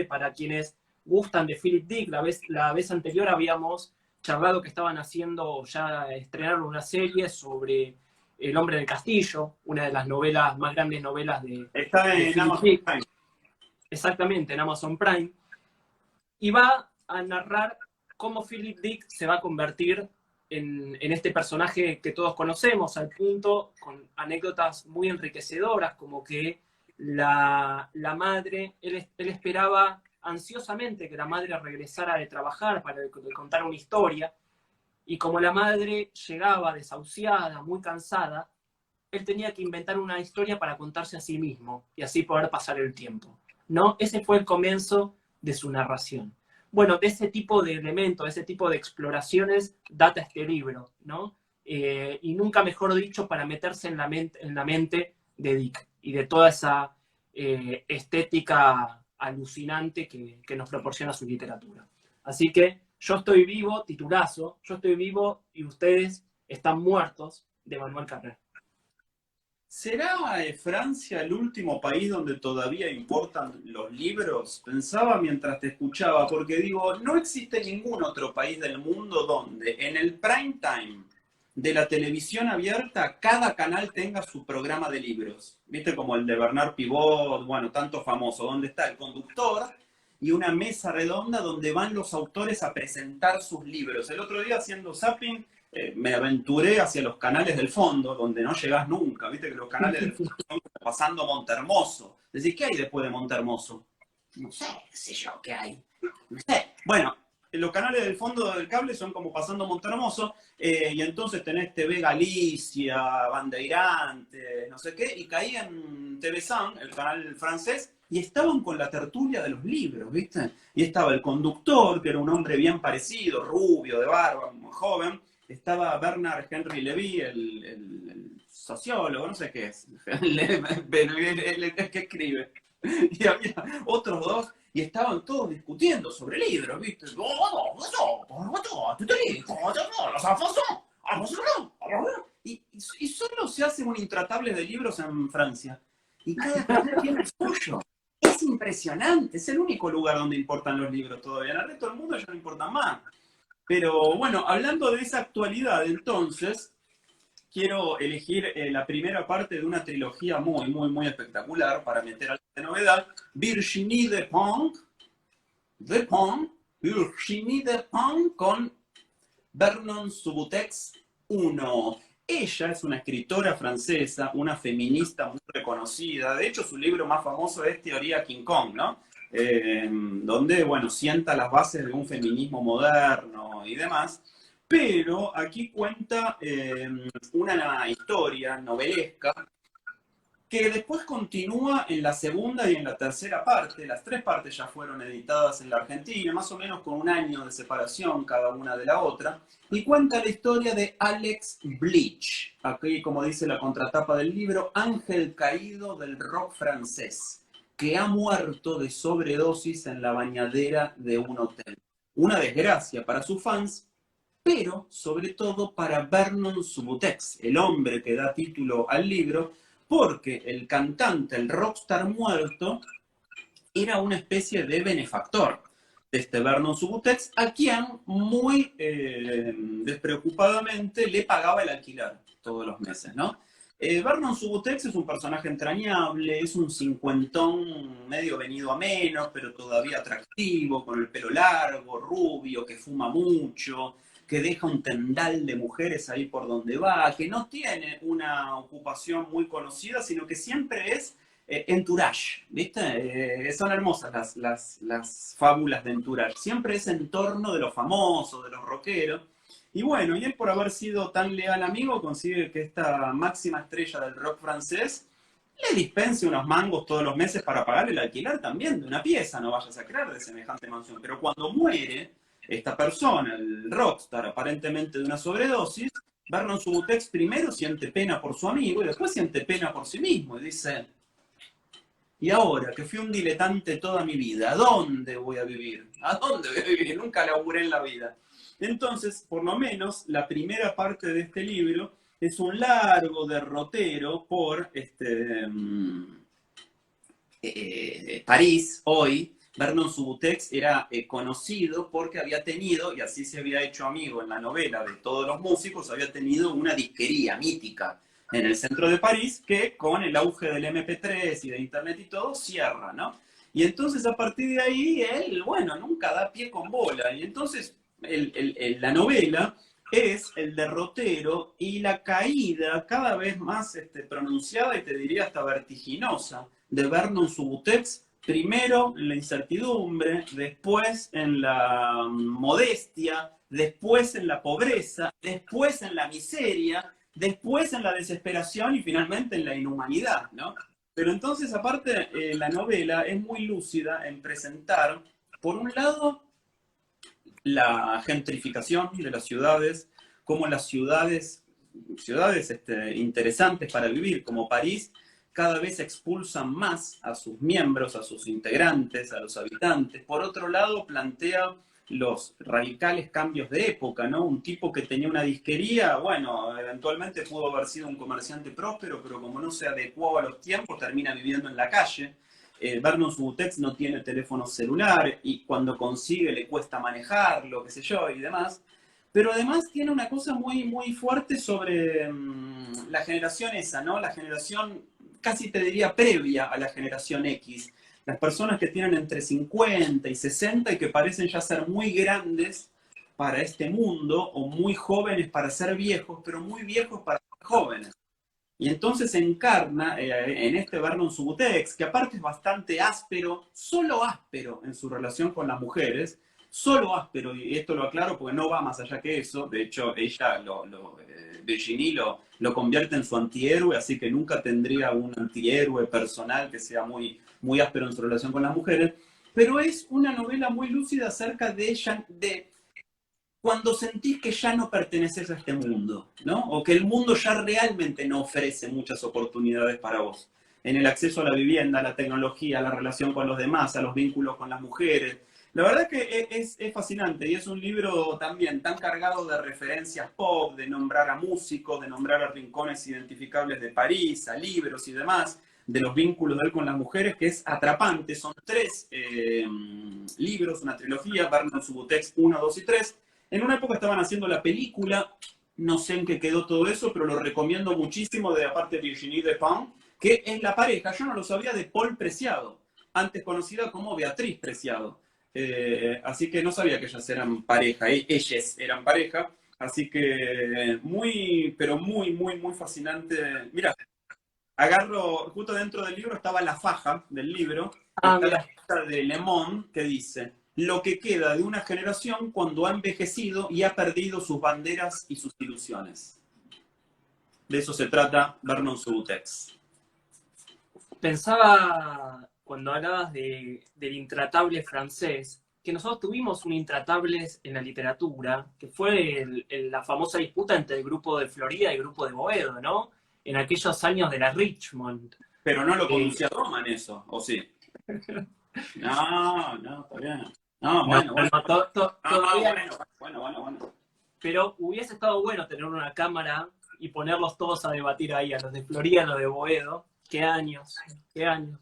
para quienes gustan de Philip Dick. La vez anterior habíamos charlado que estaban haciendo, ya estrenaron una serie sobre El hombre del castillo, una de las novelas, más grandes novelas de Está en Amazon Prime. Exactamente, en Amazon Prime. Y va a narrar cómo Philip Dick se va a convertir en este personaje que todos conocemos, al punto, con anécdotas muy enriquecedoras, como que la madre, él esperaba ansiosamente que la madre regresara de trabajar para contar una historia, y como la madre llegaba desahuciada, muy cansada, él tenía que inventar una historia para contarse a sí mismo y así poder pasar el tiempo, ¿no? Ese fue el comienzo de su narración. Bueno, de ese tipo de elementos, de ese tipo de exploraciones data este libro, ¿no? Y nunca mejor dicho, para meterse en la mente de Dick y de toda esa estética alucinante que nos proporciona su literatura. Así que Yo estoy vivo, titulazo, Yo estoy vivo y ustedes están muertos, de Emmanuel Carrère. ¿Será Francia el último país donde todavía importan los libros? Pensaba mientras te escuchaba, porque digo, no existe ningún otro país del mundo donde en el prime time de la televisión abierta cada canal tenga su programa de libros. ¿Viste? Como el de Bernard Pivot, bueno, tanto famoso, donde está el conductor y una mesa redonda donde van los autores a presentar sus libros. El otro día haciendo zapping me aventuré hacia los canales del fondo, donde no llegás nunca, viste que los canales del fondo son como pasando Montehermoso. Decís, ¿qué hay después de Montehermoso? No sé, qué sé yo, ¿qué hay? No sé. Bueno, los canales del fondo del cable son como pasando Montehermoso, y entonces tenés TV Galicia, Bandeirantes, no sé qué, y caí en TV Sun, el canal francés, y estaban con la tertulia de los libros, ¿viste? Y estaba el conductor, que era un hombre bien parecido, rubio, de barba, muy joven. Estaba Bernard Henry Levy, el sociólogo, no sé qué es, el que escribe. Y había otros dos, y estaban todos discutiendo sobre libros, ¿viste? Y solo se hacen un intratable de libros en Francia. Y cada canal tiene el suyo. Es impresionante, es el único lugar donde importan los libros todavía. En el resto del mundo ya no importan más. Pero bueno, hablando de esa actualidad, entonces, quiero elegir la primera parte de una trilogía muy, muy, muy espectacular para meter algo de novedad. Virginie Virginie Despentes con Vernon Subutex 1. Ella es una escritora francesa, una feminista muy reconocida. De hecho, su libro más famoso es Teoría King Kong, ¿no? Donde, bueno, sienta las bases de un feminismo moderno y demás. Pero aquí cuenta una historia novelesca que después continúa en la segunda y en la tercera parte. Las tres partes ya fueron editadas en la Argentina, más o menos con un año de separación cada una de la otra, y cuenta la historia de Alex Bleach, aquí como dice la contratapa del libro, ángel caído del rock francés, que ha muerto de sobredosis en la bañadera de un hotel. Una desgracia para sus fans, pero sobre todo para Vernon Subutex, el hombre que da título al libro, porque el cantante, el rockstar muerto, era una especie de benefactor de este Vernon Subutex, a quien muy despreocupadamente le pagaba el alquiler todos los meses, ¿no? Vernon Subutex es un personaje entrañable, es un cincuentón medio venido a menos, pero todavía atractivo, con el pelo largo, rubio, que fuma mucho, que deja un tendal de mujeres ahí por donde va, que no tiene una ocupación muy conocida, sino que siempre es entourage, ¿viste? Son hermosas las fábulas de entourage. Siempre es en torno de los famosos, de los rockeros. Y bueno, y él por haber sido tan leal amigo consigue que esta máxima estrella del rock francés le dispense unos mangos todos los meses para pagar el alquiler también de una pieza, no vayas a creer, de semejante mansión. Pero cuando muere esta persona, el rockstar, aparentemente de una sobredosis, Vernon Subutex primero siente pena por su amigo y después siente pena por sí mismo y dice, y ahora que fui un diletante toda mi vida, ¿a dónde voy a vivir? ¿A dónde voy a vivir? Nunca laburé en la vida. Entonces, por lo menos, la primera parte de este libro es un largo derrotero por París hoy. Vernon Subutex era conocido porque había tenido, y así se había hecho amigo en la novela de todos los músicos, había tenido una disquería mítica en el centro de París que con el auge del MP3 y de Internet y todo cierra, ¿no? Y entonces a partir de ahí él, bueno, nunca da pie con bola. Y entonces la novela es el derrotero y la caída cada vez más pronunciada y te diría hasta vertiginosa de Vernon Subutex, primero en la incertidumbre, después en la modestia, después en la pobreza, después en la miseria, después en la desesperación y finalmente en la inhumanidad, ¿no? Pero entonces, aparte, la novela es muy lúcida en presentar, por un lado, la gentrificación de las ciudades, como las ciudades interesantes para vivir, como París, cada vez expulsan más a sus miembros, a sus integrantes, a los habitantes. Por otro lado, plantea los radicales cambios de época, ¿no? Un tipo que tenía una disquería, bueno, eventualmente pudo haber sido un comerciante próspero, pero como no se adecuaba a los tiempos, termina viviendo en la calle. Vernon Subutex no tiene teléfono celular y cuando consigue le cuesta manejarlo, qué sé yo, y demás. Pero además tiene una cosa muy, muy fuerte sobre la generación esa, ¿no? La generación, casi te diría previa a la generación X, las personas que tienen entre 50 y 60 y que parecen ya ser muy grandes para este mundo o muy jóvenes para ser viejos, pero muy viejos para ser jóvenes. Y entonces encarna en este Vernon Subutex, que aparte es bastante áspero, solo áspero en su relación con las mujeres, solo áspero, y esto lo aclaro porque no va más allá que eso, de hecho ella, Virginie, lo convierte en su antihéroe, así que nunca tendría un antihéroe personal que sea muy, muy áspero en su relación con las mujeres, pero es una novela muy lúcida acerca de ella, de cuando sentís que ya no perteneces a este mundo, ¿no? O que el mundo ya realmente no ofrece muchas oportunidades para vos. En el acceso a la vivienda, a la tecnología, a la relación con los demás, a los vínculos con las mujeres. La verdad que es fascinante y es un libro también tan cargado de referencias pop, de nombrar a músicos, de nombrar a rincones identificables de París, a libros y demás, de los vínculos de él con las mujeres, que es atrapante. Son tres libros, una trilogía, Vernon Subutex 1, 2 y 3. En una época estaban haciendo la película, no sé en qué quedó todo eso, pero lo recomiendo muchísimo de aparte de Virginie Despentes, que es la pareja, yo no lo sabía, de Paul Preciado, antes conocida como Beatriz Preciado. Así que no sabía que ellas eran pareja, ellas eran pareja, así que muy, pero muy, muy, muy fascinante. Mira, agarro, justo dentro del libro estaba la faja del libro, Ah, está la mira. faja de Le Monde que dice, lo que queda de una generación cuando ha envejecido y ha perdido sus banderas y sus ilusiones. De eso se trata Vernon Subutex. Pensaba cuando hablabas del intratable francés, que nosotros tuvimos un intratables en la literatura, que fue la famosa disputa entre el grupo de Florida y el grupo de Boedo, ¿no? En aquellos años de la Richmond. Pero no lo Eh, conducía Roman eso, ¿o sí? No, no, está bien. No, no, bueno, no, bueno. todavía no. Bueno. Pero hubiese estado bueno tener una cámara y ponerlos todos a debatir ahí, a los de Florida, a los de Boedo. Qué años, qué años.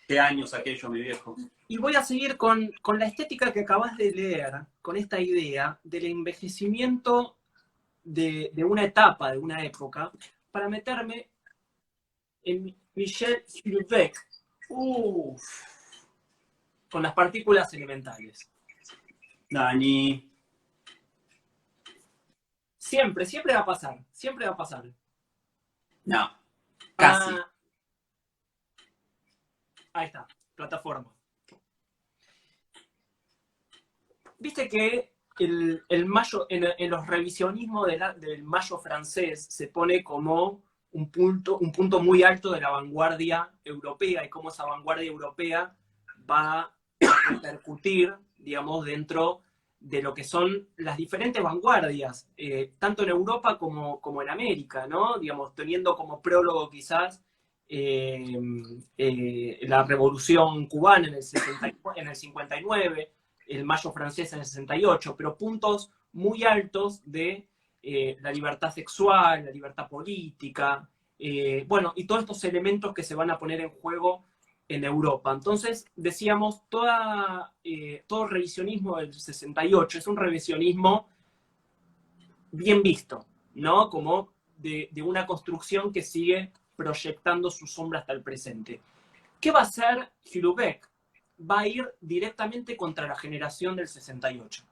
¿Qué años aquello, mi viejo? Y voy a seguir con la estética que acabas de leer, con esta idea del envejecimiento de una etapa, de una época, para meterme en Michel Houellebecq con las partículas elementales. Dani. Siempre, siempre va a pasar, siempre va a pasar. No, casi. Ah, ahí está, plataforma. Viste que el mayo, en los revisionismos del mayo francés se pone como un punto muy alto de la vanguardia europea y cómo esa vanguardia europea va a repercutir, digamos, dentro de lo que son las diferentes vanguardias, tanto en Europa como en América, ¿no? Digamos, teniendo como prólogo quizás la revolución cubana en el 59, el mayo francés en el 68, pero puntos muy altos de la libertad sexual, la libertad política, bueno, y todos estos elementos que se van a poner en juego en Europa. Entonces, decíamos, todo el revisionismo del 68 es un revisionismo bien visto, ¿no? Como de una construcción que sigue proyectando su sombra hasta el presente. ¿Qué va a hacer Houellebecq? Va a ir directamente contra la generación del 68.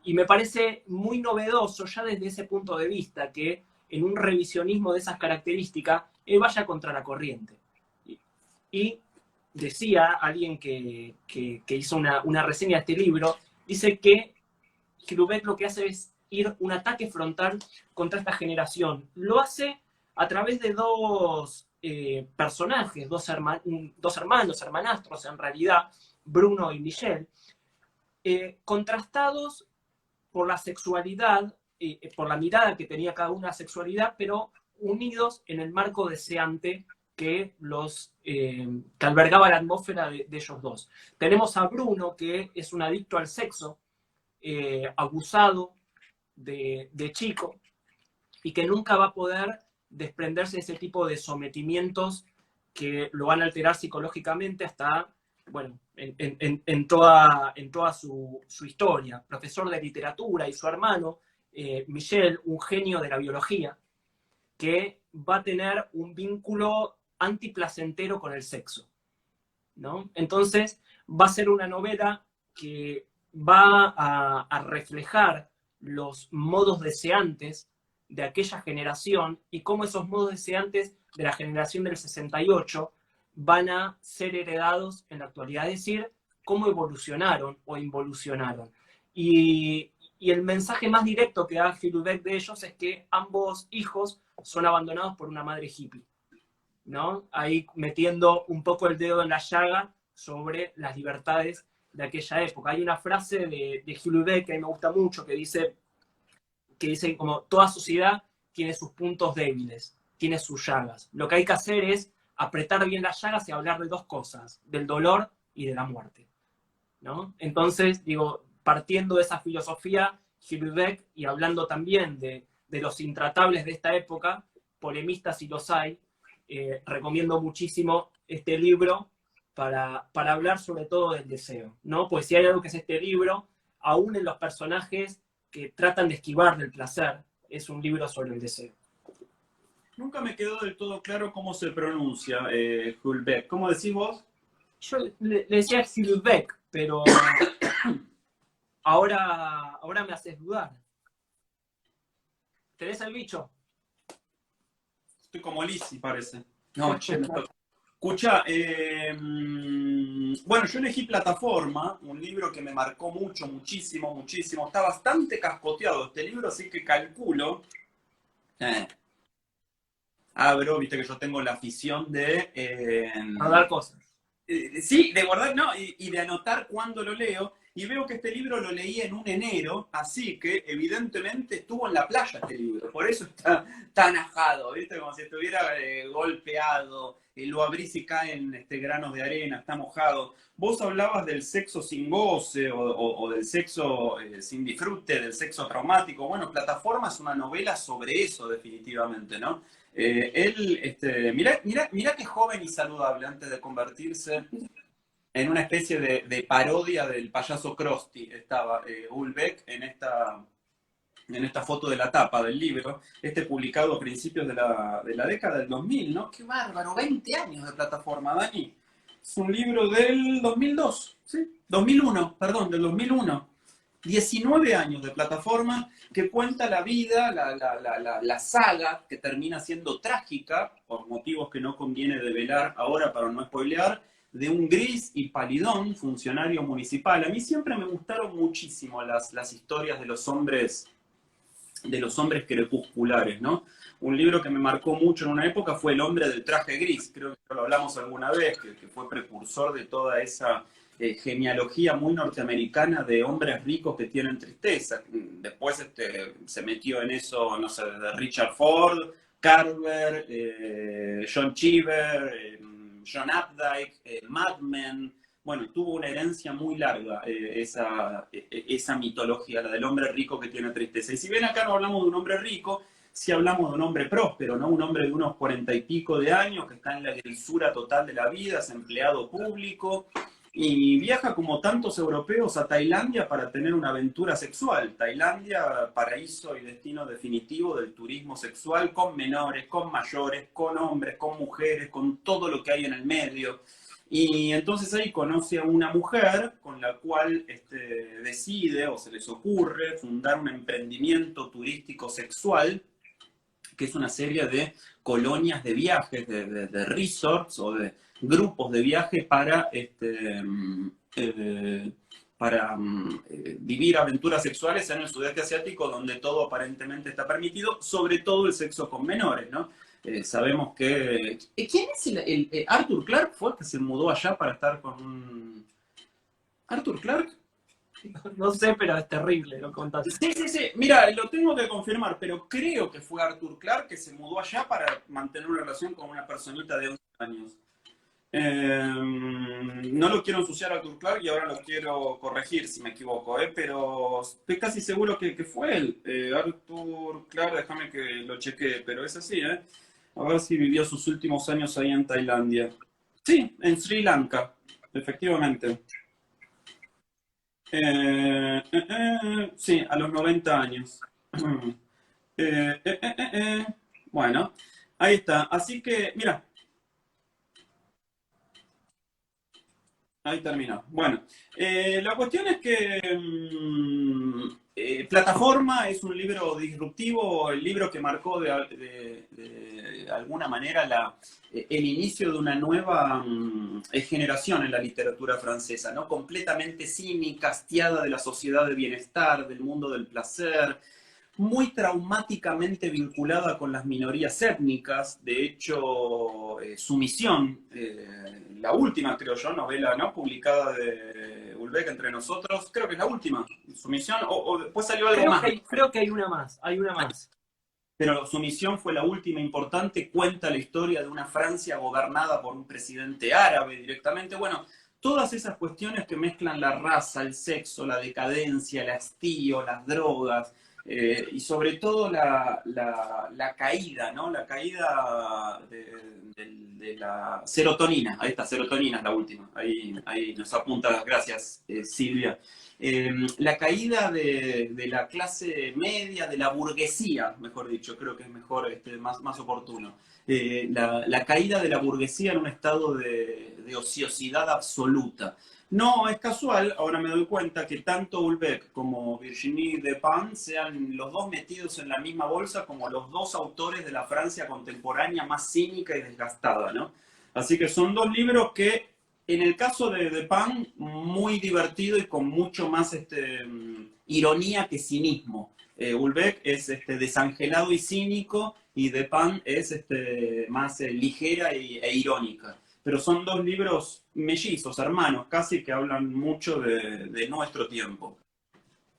Y me parece muy novedoso ya desde ese punto de vista que en un revisionismo de esas características él vaya contra la corriente. Y decía alguien que hizo una reseña de este libro, dice que Houellebecq lo que hace es ir un ataque frontal contra esta generación. Lo hace a través de dos personajes, dos hermanos, hermanastros en realidad, Bruno y Michel, contrastados por la sexualidad, por la mirada que tenía cada una sexualidad, pero unidos en el marco deseante que que albergaba la atmósfera de ellos dos. Tenemos a Bruno, que es un adicto al sexo, abusado de chico, y que nunca va a poder desprenderse de ese tipo de sometimientos que lo van a alterar psicológicamente hasta, bueno, en toda su historia. Profesor de literatura, y su hermano, Michel, un genio de la biología, que va a tener un vínculo antiplacentero con el sexo. ¿no? Entonces, va a ser una novela que va a reflejar los modos deseantes de aquella generación y cómo esos modos deseantes de la generación del 68 van a ser heredados en la actualidad, es decir, cómo evolucionaron o involucionaron. Y el mensaje más directo que da Houellebecq de ellos es que ambos hijos son abandonados por una madre hippie, ¿no? Ahí metiendo un poco el dedo en la llaga sobre las libertades de aquella época. Hay una frase de Houellebecq que a mí me gusta mucho que dice como toda sociedad tiene sus puntos débiles, tiene sus llagas. Lo que hay que hacer es apretar bien las llagas y hablar de dos cosas, del dolor y de la muerte, ¿no? Entonces, digo, partiendo de esa filosofía, Houellebecq, y hablando también de los intratables de esta época, polemistas si los hay, recomiendo muchísimo este libro para hablar sobre todo del deseo, ¿no? Pues si hay algo que es este libro, aún en los personajes que tratan de esquivar del placer, es un libro sobre el deseo. Nunca me quedó del todo claro cómo se pronuncia Houellebecq. ¿Cómo decís vos? Yo le decía Houellebecq, pero ahora me haces dudar. ¿Tenés el bicho? Estoy como Lizzie, parece. No, che, me toca. Escucha, bueno, yo elegí Plataforma, un libro que me marcó mucho, muchísimo, muchísimo. Está bastante cascoteado este libro, así que calculo. Abro, viste que yo tengo la afición de. Rodar cosas. Sí, de guardar, no, y de anotar cuándo lo leo. Y veo que este libro lo leí en un enero, así que evidentemente estuvo en la playa este libro. Por eso está tan ajado, ¿viste? Como si estuviera golpeado. Lo abrís y caen granos de arena, está mojado. Vos hablabas del sexo sin goce o del sexo sin disfrute, del sexo traumático. Bueno, Plataforma es una novela sobre eso, definitivamente, ¿no? Mirá qué joven y saludable antes de convertirse en una especie de parodia del payaso Krusty. Estaba Houellebecq en esta foto de la tapa del libro, publicado a principios de la década del 2000, ¿no? ¡Qué bárbaro! 20 años de Plataforma, Dani. Es un libro del 2002, ¿sí? 2001, perdón, del 2001. 19 años de Plataforma que cuenta la vida, la saga, que termina siendo trágica, por motivos que no conviene develar ahora para no spoilear, de un gris y palidón funcionario municipal. A mí siempre me gustaron muchísimo las historias de los hombres crepusculares, ¿no? Un libro que me marcó mucho en una época fue El hombre del traje gris, creo que lo hablamos alguna vez, que fue precursor de toda esa genealogía muy norteamericana de hombres ricos que tienen tristeza. Después se metió en eso, no sé, de Richard Ford, Carver, John Cheever, John Updike, Mad Men. Bueno, tuvo una herencia muy larga esa mitología, la del hombre rico que tiene tristeza. Y si bien acá no hablamos de un hombre rico, sí hablamos de un hombre próspero, ¿no? Un hombre de unos 40 y pico de años que está en la grisura total de la vida, es empleado público y viaja como tantos europeos a Tailandia para tener una aventura sexual. Tailandia, paraíso y destino definitivo del turismo sexual, con menores, con mayores, con hombres, con mujeres, con todo lo que hay en el medio. Y entonces ahí conoce a una mujer con la cual decide o se les ocurre fundar un emprendimiento turístico sexual, que es una serie de colonias de viajes, de resorts o de grupos de viaje para vivir aventuras sexuales en el sudeste asiático, donde todo aparentemente está permitido, sobre todo el sexo con menores, ¿no? Sabemos que... ¿Quién es Arthur Clarke fue el que se mudó allá para estar con un... ¿Arthur Clarke? No sé, pero es terrible lo contaste. Sí. Mira, lo tengo que confirmar, pero creo que fue Arthur Clarke que se mudó allá para mantener una relación con una personita de 11 años. No lo quiero ensuciar a Arthur Clarke y ahora lo quiero corregir si me equivoco, pero estoy casi seguro que fue él. Arthur Clarke, déjame que lo chequee, pero es así, ¿eh? A ver si vivió sus últimos años ahí en Tailandia. Sí, en Sri Lanka, efectivamente. Sí, a los 90 años. Bueno, ahí está. Así que, mira, Ahí terminó. Bueno, la cuestión es que Plataforma es un libro disruptivo, el libro que marcó de alguna manera el inicio de una nueva generación en la literatura francesa, ¿no? Completamente cínica, hastiada de la sociedad de bienestar, del mundo del placer, muy traumáticamente vinculada con las minorías étnicas. De hecho, Sumisión, la última, creo yo, novela, ¿no?, publicada de Houellebecq, Entre nosotros, creo que es la última, Sumisión, o después salió algo más. Creo que hay una más. Pero Sumisión fue la última importante, cuenta la historia de una Francia gobernada por un presidente árabe directamente. Bueno, todas esas cuestiones que mezclan la raza, el sexo, la decadencia, el hastío, las drogas, y sobre todo la caída, ¿no? La caída de la serotonina. Ahí está, serotonina es la última. Ahí nos apunta, gracias, Silvia. La caída de la clase media, de la burguesía, mejor dicho, creo que es mejor, más oportuno. La caída de la burguesía en un estado de ociosidad absoluta. No es casual, ahora me doy cuenta, que tanto Houellebecq como Virginie Despentes sean los dos metidos en la misma bolsa como los dos autores de la Francia contemporánea más cínica y desgastada, ¿no? Así que son dos libros que, en el caso de Despentes, muy divertido y con mucho más ironía que cinismo. Houellebecq es desangelado y cínico, y Despentes es más ligera e irónica. Pero son dos libros mellizos, hermanos, casi, que hablan mucho de nuestro tiempo.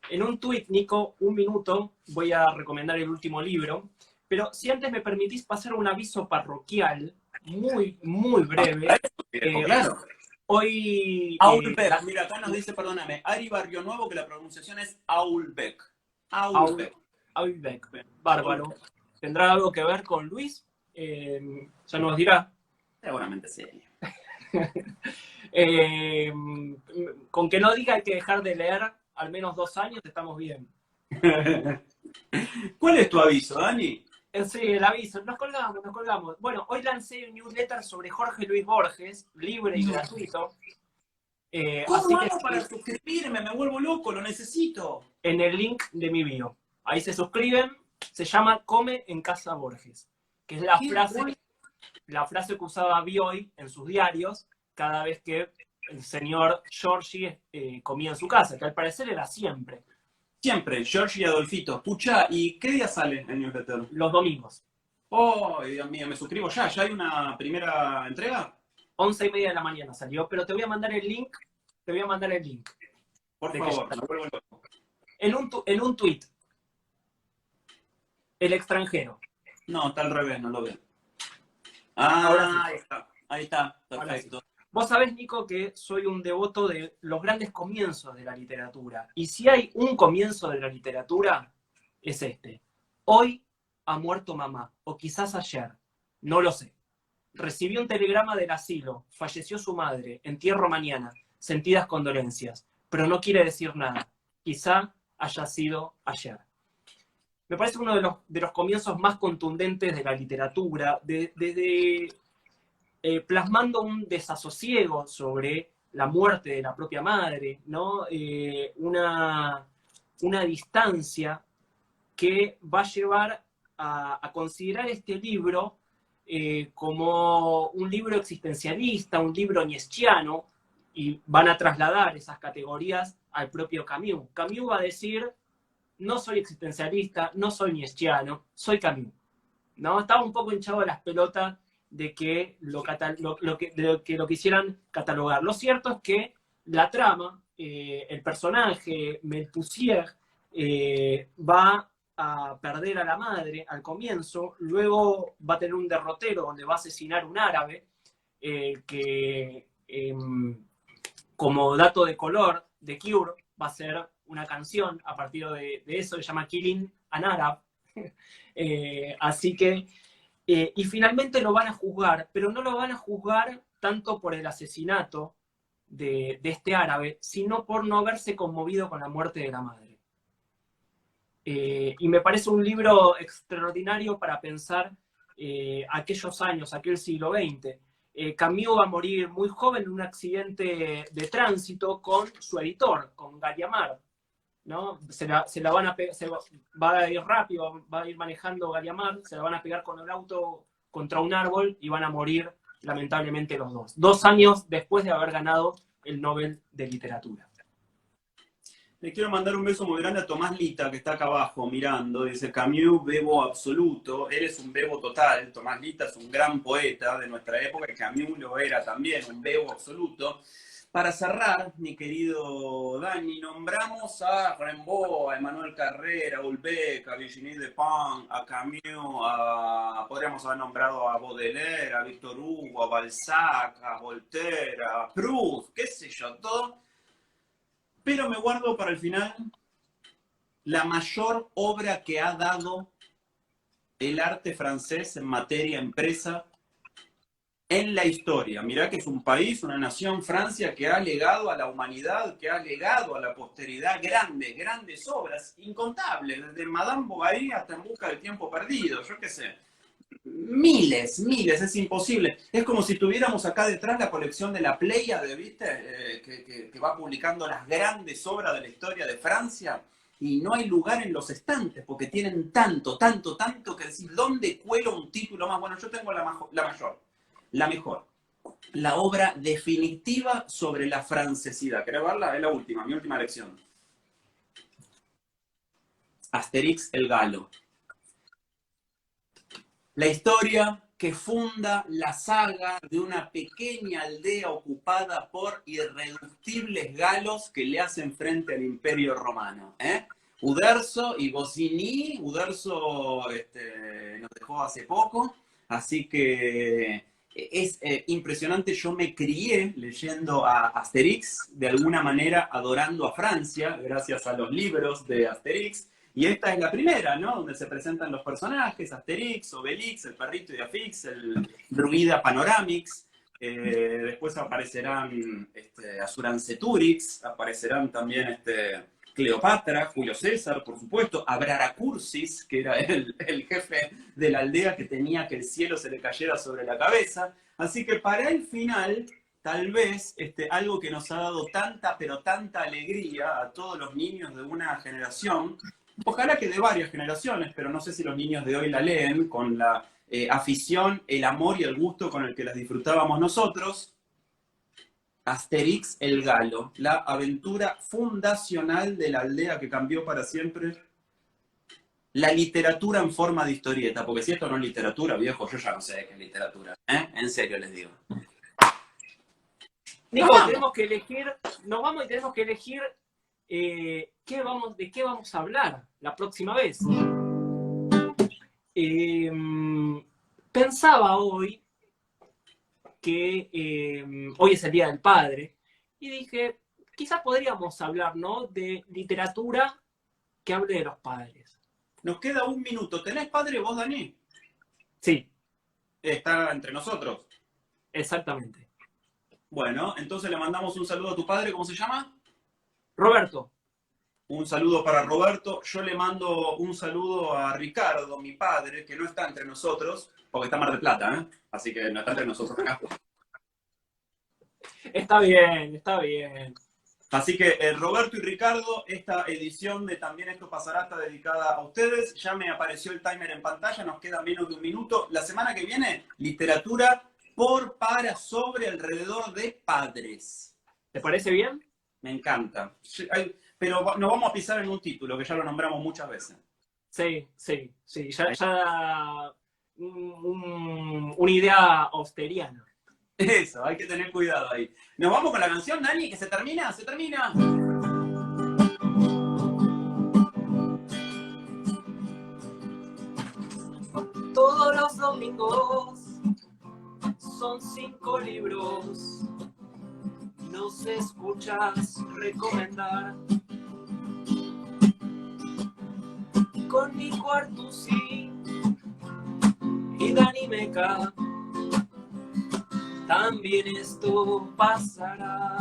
En un tuit, Nico, un minuto, voy a recomendar el último libro, pero si antes me permitís pasar un aviso parroquial, muy, muy breve. Claro. Hoy... Houellebecq, mira, acá nos dice, perdóname, Ari Barrio Nuevo, que la pronunciación es Houellebecq. Houellebecq, bárbaro. ¿Tendrá algo que ver con Luis? Ya nos dirá. Seguramente sí. Con que no diga hay que dejar de leer al menos 2 años, estamos bien. ¿Cuál es tu aviso, Dani? Sí, el aviso. Nos colgamos. Bueno, hoy lancé un newsletter sobre Jorge Luis Borges, libre y gratuito. ¿Cómo hago para suscribirme? Me vuelvo loco, lo necesito. En el link de mi bio. Ahí se suscriben. Se llama Come en Casa Borges, que es la frase que usaba Bioy en sus diarios cada vez que el señor Giorgi comía en su casa, que al parecer era siempre. Siempre, Giorgi y Adolfito. Pucha, ¿y qué día sale el newsletter? Los domingos. Oh, Dios mío, me suscribo ya. ¿Ya hay una primera entrega? 11:30 de la mañana salió, pero te voy a mandar el link. Por favor, me vuelvo loco. En un tuit. El extranjero. No, está al revés, no lo veo. Ahora sí. Ahí está, perfecto. Vos sabés, Nico, que soy un devoto de los grandes comienzos de la literatura. Y si hay un comienzo de la literatura, es este. Hoy ha muerto mamá, o quizás ayer, no lo sé. Recibí un telegrama del asilo, falleció su madre, entierro mañana, sentidas condolencias, pero no quiere decir nada. Quizá haya sido ayer. Me parece uno de los comienzos más contundentes de la literatura, desde plasmando un desasosiego sobre la muerte de la propia madre, ¿no? Una distancia que va a llevar a considerar este libro como un libro existencialista, un libro nietzscheano, y van a trasladar esas categorías al propio Camus. Camus va a decir: no soy existencialista, no soy nietzscheano, soy Camus. ¿No? Estaba un poco hinchado de las pelotas de que lo quisieran catalogar. Lo cierto es que la trama, el personaje, Melpusier, va a perder a la madre al comienzo, luego va a tener un derrotero donde va a asesinar a un árabe, que como dato de color, The Cure va a ser una canción a partir de eso, se llama Killing an Arab. Así que, y finalmente lo van a juzgar, pero no lo van a juzgar tanto por el asesinato de este árabe, sino por no haberse conmovido con la muerte de la madre. Y me parece un libro extraordinario para pensar aquellos años, aquel siglo XX. Camus va a morir muy joven en un accidente de tránsito con su editor, con Gallimard, ¿no? Va a ir rápido, va a ir manejando Gallimard, se la van a pegar con el auto contra un árbol y van a morir lamentablemente los dos. 2 años después de haber ganado el Nobel de Literatura. Le quiero mandar un beso muy grande a Tomás Lita, que está acá abajo mirando. Dice, Camus, bebo absoluto. Eres un bebo total. Tomás Lita es un gran poeta de nuestra época, y Camus lo era también, un bebo absoluto. Para cerrar, mi querido Dani, nombramos a Rimbaud, a Emmanuel Carrère, a Ulbeck, a Virginie Despentes, a Camus, podríamos haber nombrado a Baudelaire, a Victor Hugo, a Balzac, a Voltaire, a Proust, qué sé yo, todo. Pero me guardo para el final la mayor obra que ha dado el arte francés en materia empresa en la historia. Mirá que es un país, una nación, Francia, que ha legado a la humanidad, que ha legado a la posteridad grandes obras, incontables, desde Madame Bovary hasta En busca del tiempo perdido, yo qué sé. Miles, es imposible. Es como si tuviéramos acá detrás la colección de la Pléyade, ¿viste? Que va publicando las grandes obras de la historia de Francia, y no hay lugar en los estantes, porque tienen tanto, que decir, ¿dónde cuelo un título más? Bueno, yo tengo la mayor, la mejor. La obra definitiva sobre la francesidad. ¿Querés verla? Es la última, mi última lección. Asterix el Galo. La historia que funda la saga de una pequeña aldea ocupada por irreductibles galos que le hacen frente al Imperio Romano. Uderzo y Goscinny. Uderzo nos dejó hace poco, así que es impresionante. Yo me crié leyendo a Asterix, de alguna manera adorando a Francia, gracias a los libros de Asterix. Y esta es la primera, ¿no? Donde se presentan los personajes, Asterix, Obelix, el perrito de Afix, el druida Panoramix. Después aparecerán Asuranceturix, aparecerán también Cleopatra, Julio César, por supuesto, Abraracursis, que era el jefe de la aldea que tenía que el cielo se le cayera sobre la cabeza. Así que para el final, tal vez algo que nos ha dado tanta, pero tanta alegría a todos los niños de una generación, ojalá que de varias generaciones, pero no sé si los niños de hoy la leen con la afición, el amor y el gusto con el que las disfrutábamos nosotros. Asterix el Galo, la aventura fundacional de la aldea que cambió para siempre la literatura en forma de historieta, porque si esto no es literatura, viejo, yo ya no sé qué es literatura. En serio les digo. Nico, tenemos que elegir, nos vamos y tenemos que elegir de qué vamos a hablar la próxima vez. Pensaba hoy que hoy es el Día del Padre, y dije, quizás podríamos hablar, ¿no?, de literatura que hable de los padres. Nos queda 1 minuto. ¿Tenés padre vos, Dani? Sí. Está entre nosotros. Exactamente. Bueno, entonces le mandamos un saludo a tu padre. ¿Cómo se llama? Roberto. Un saludo para Roberto. Yo le mando un saludo a Ricardo, mi padre, que no está entre nosotros, porque está en Mar del Plata, así que no está entre nosotros acá. Está bien, está bien. Así que Roberto y Ricardo, esta edición de También Esto Pasará está dedicada a ustedes. Ya me apareció el timer en pantalla, nos queda menos de 1 minuto. La semana que viene, literatura por, para, sobre, alrededor de padres. ¿Te parece bien? Me encanta. Pero nos vamos a pisar en un título, que ya lo nombramos muchas veces. Sí. Ya una idea austeriana. Eso, hay que tener cuidado ahí. Nos vamos con la canción, Dani, que se termina. Todos los domingos son 5 libros. Nos escuchas recomendar. Con Nico Artusi y Dani Meca. También esto pasará.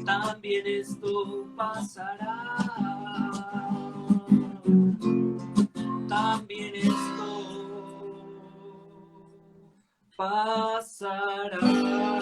También esto pasará. También esto pasará.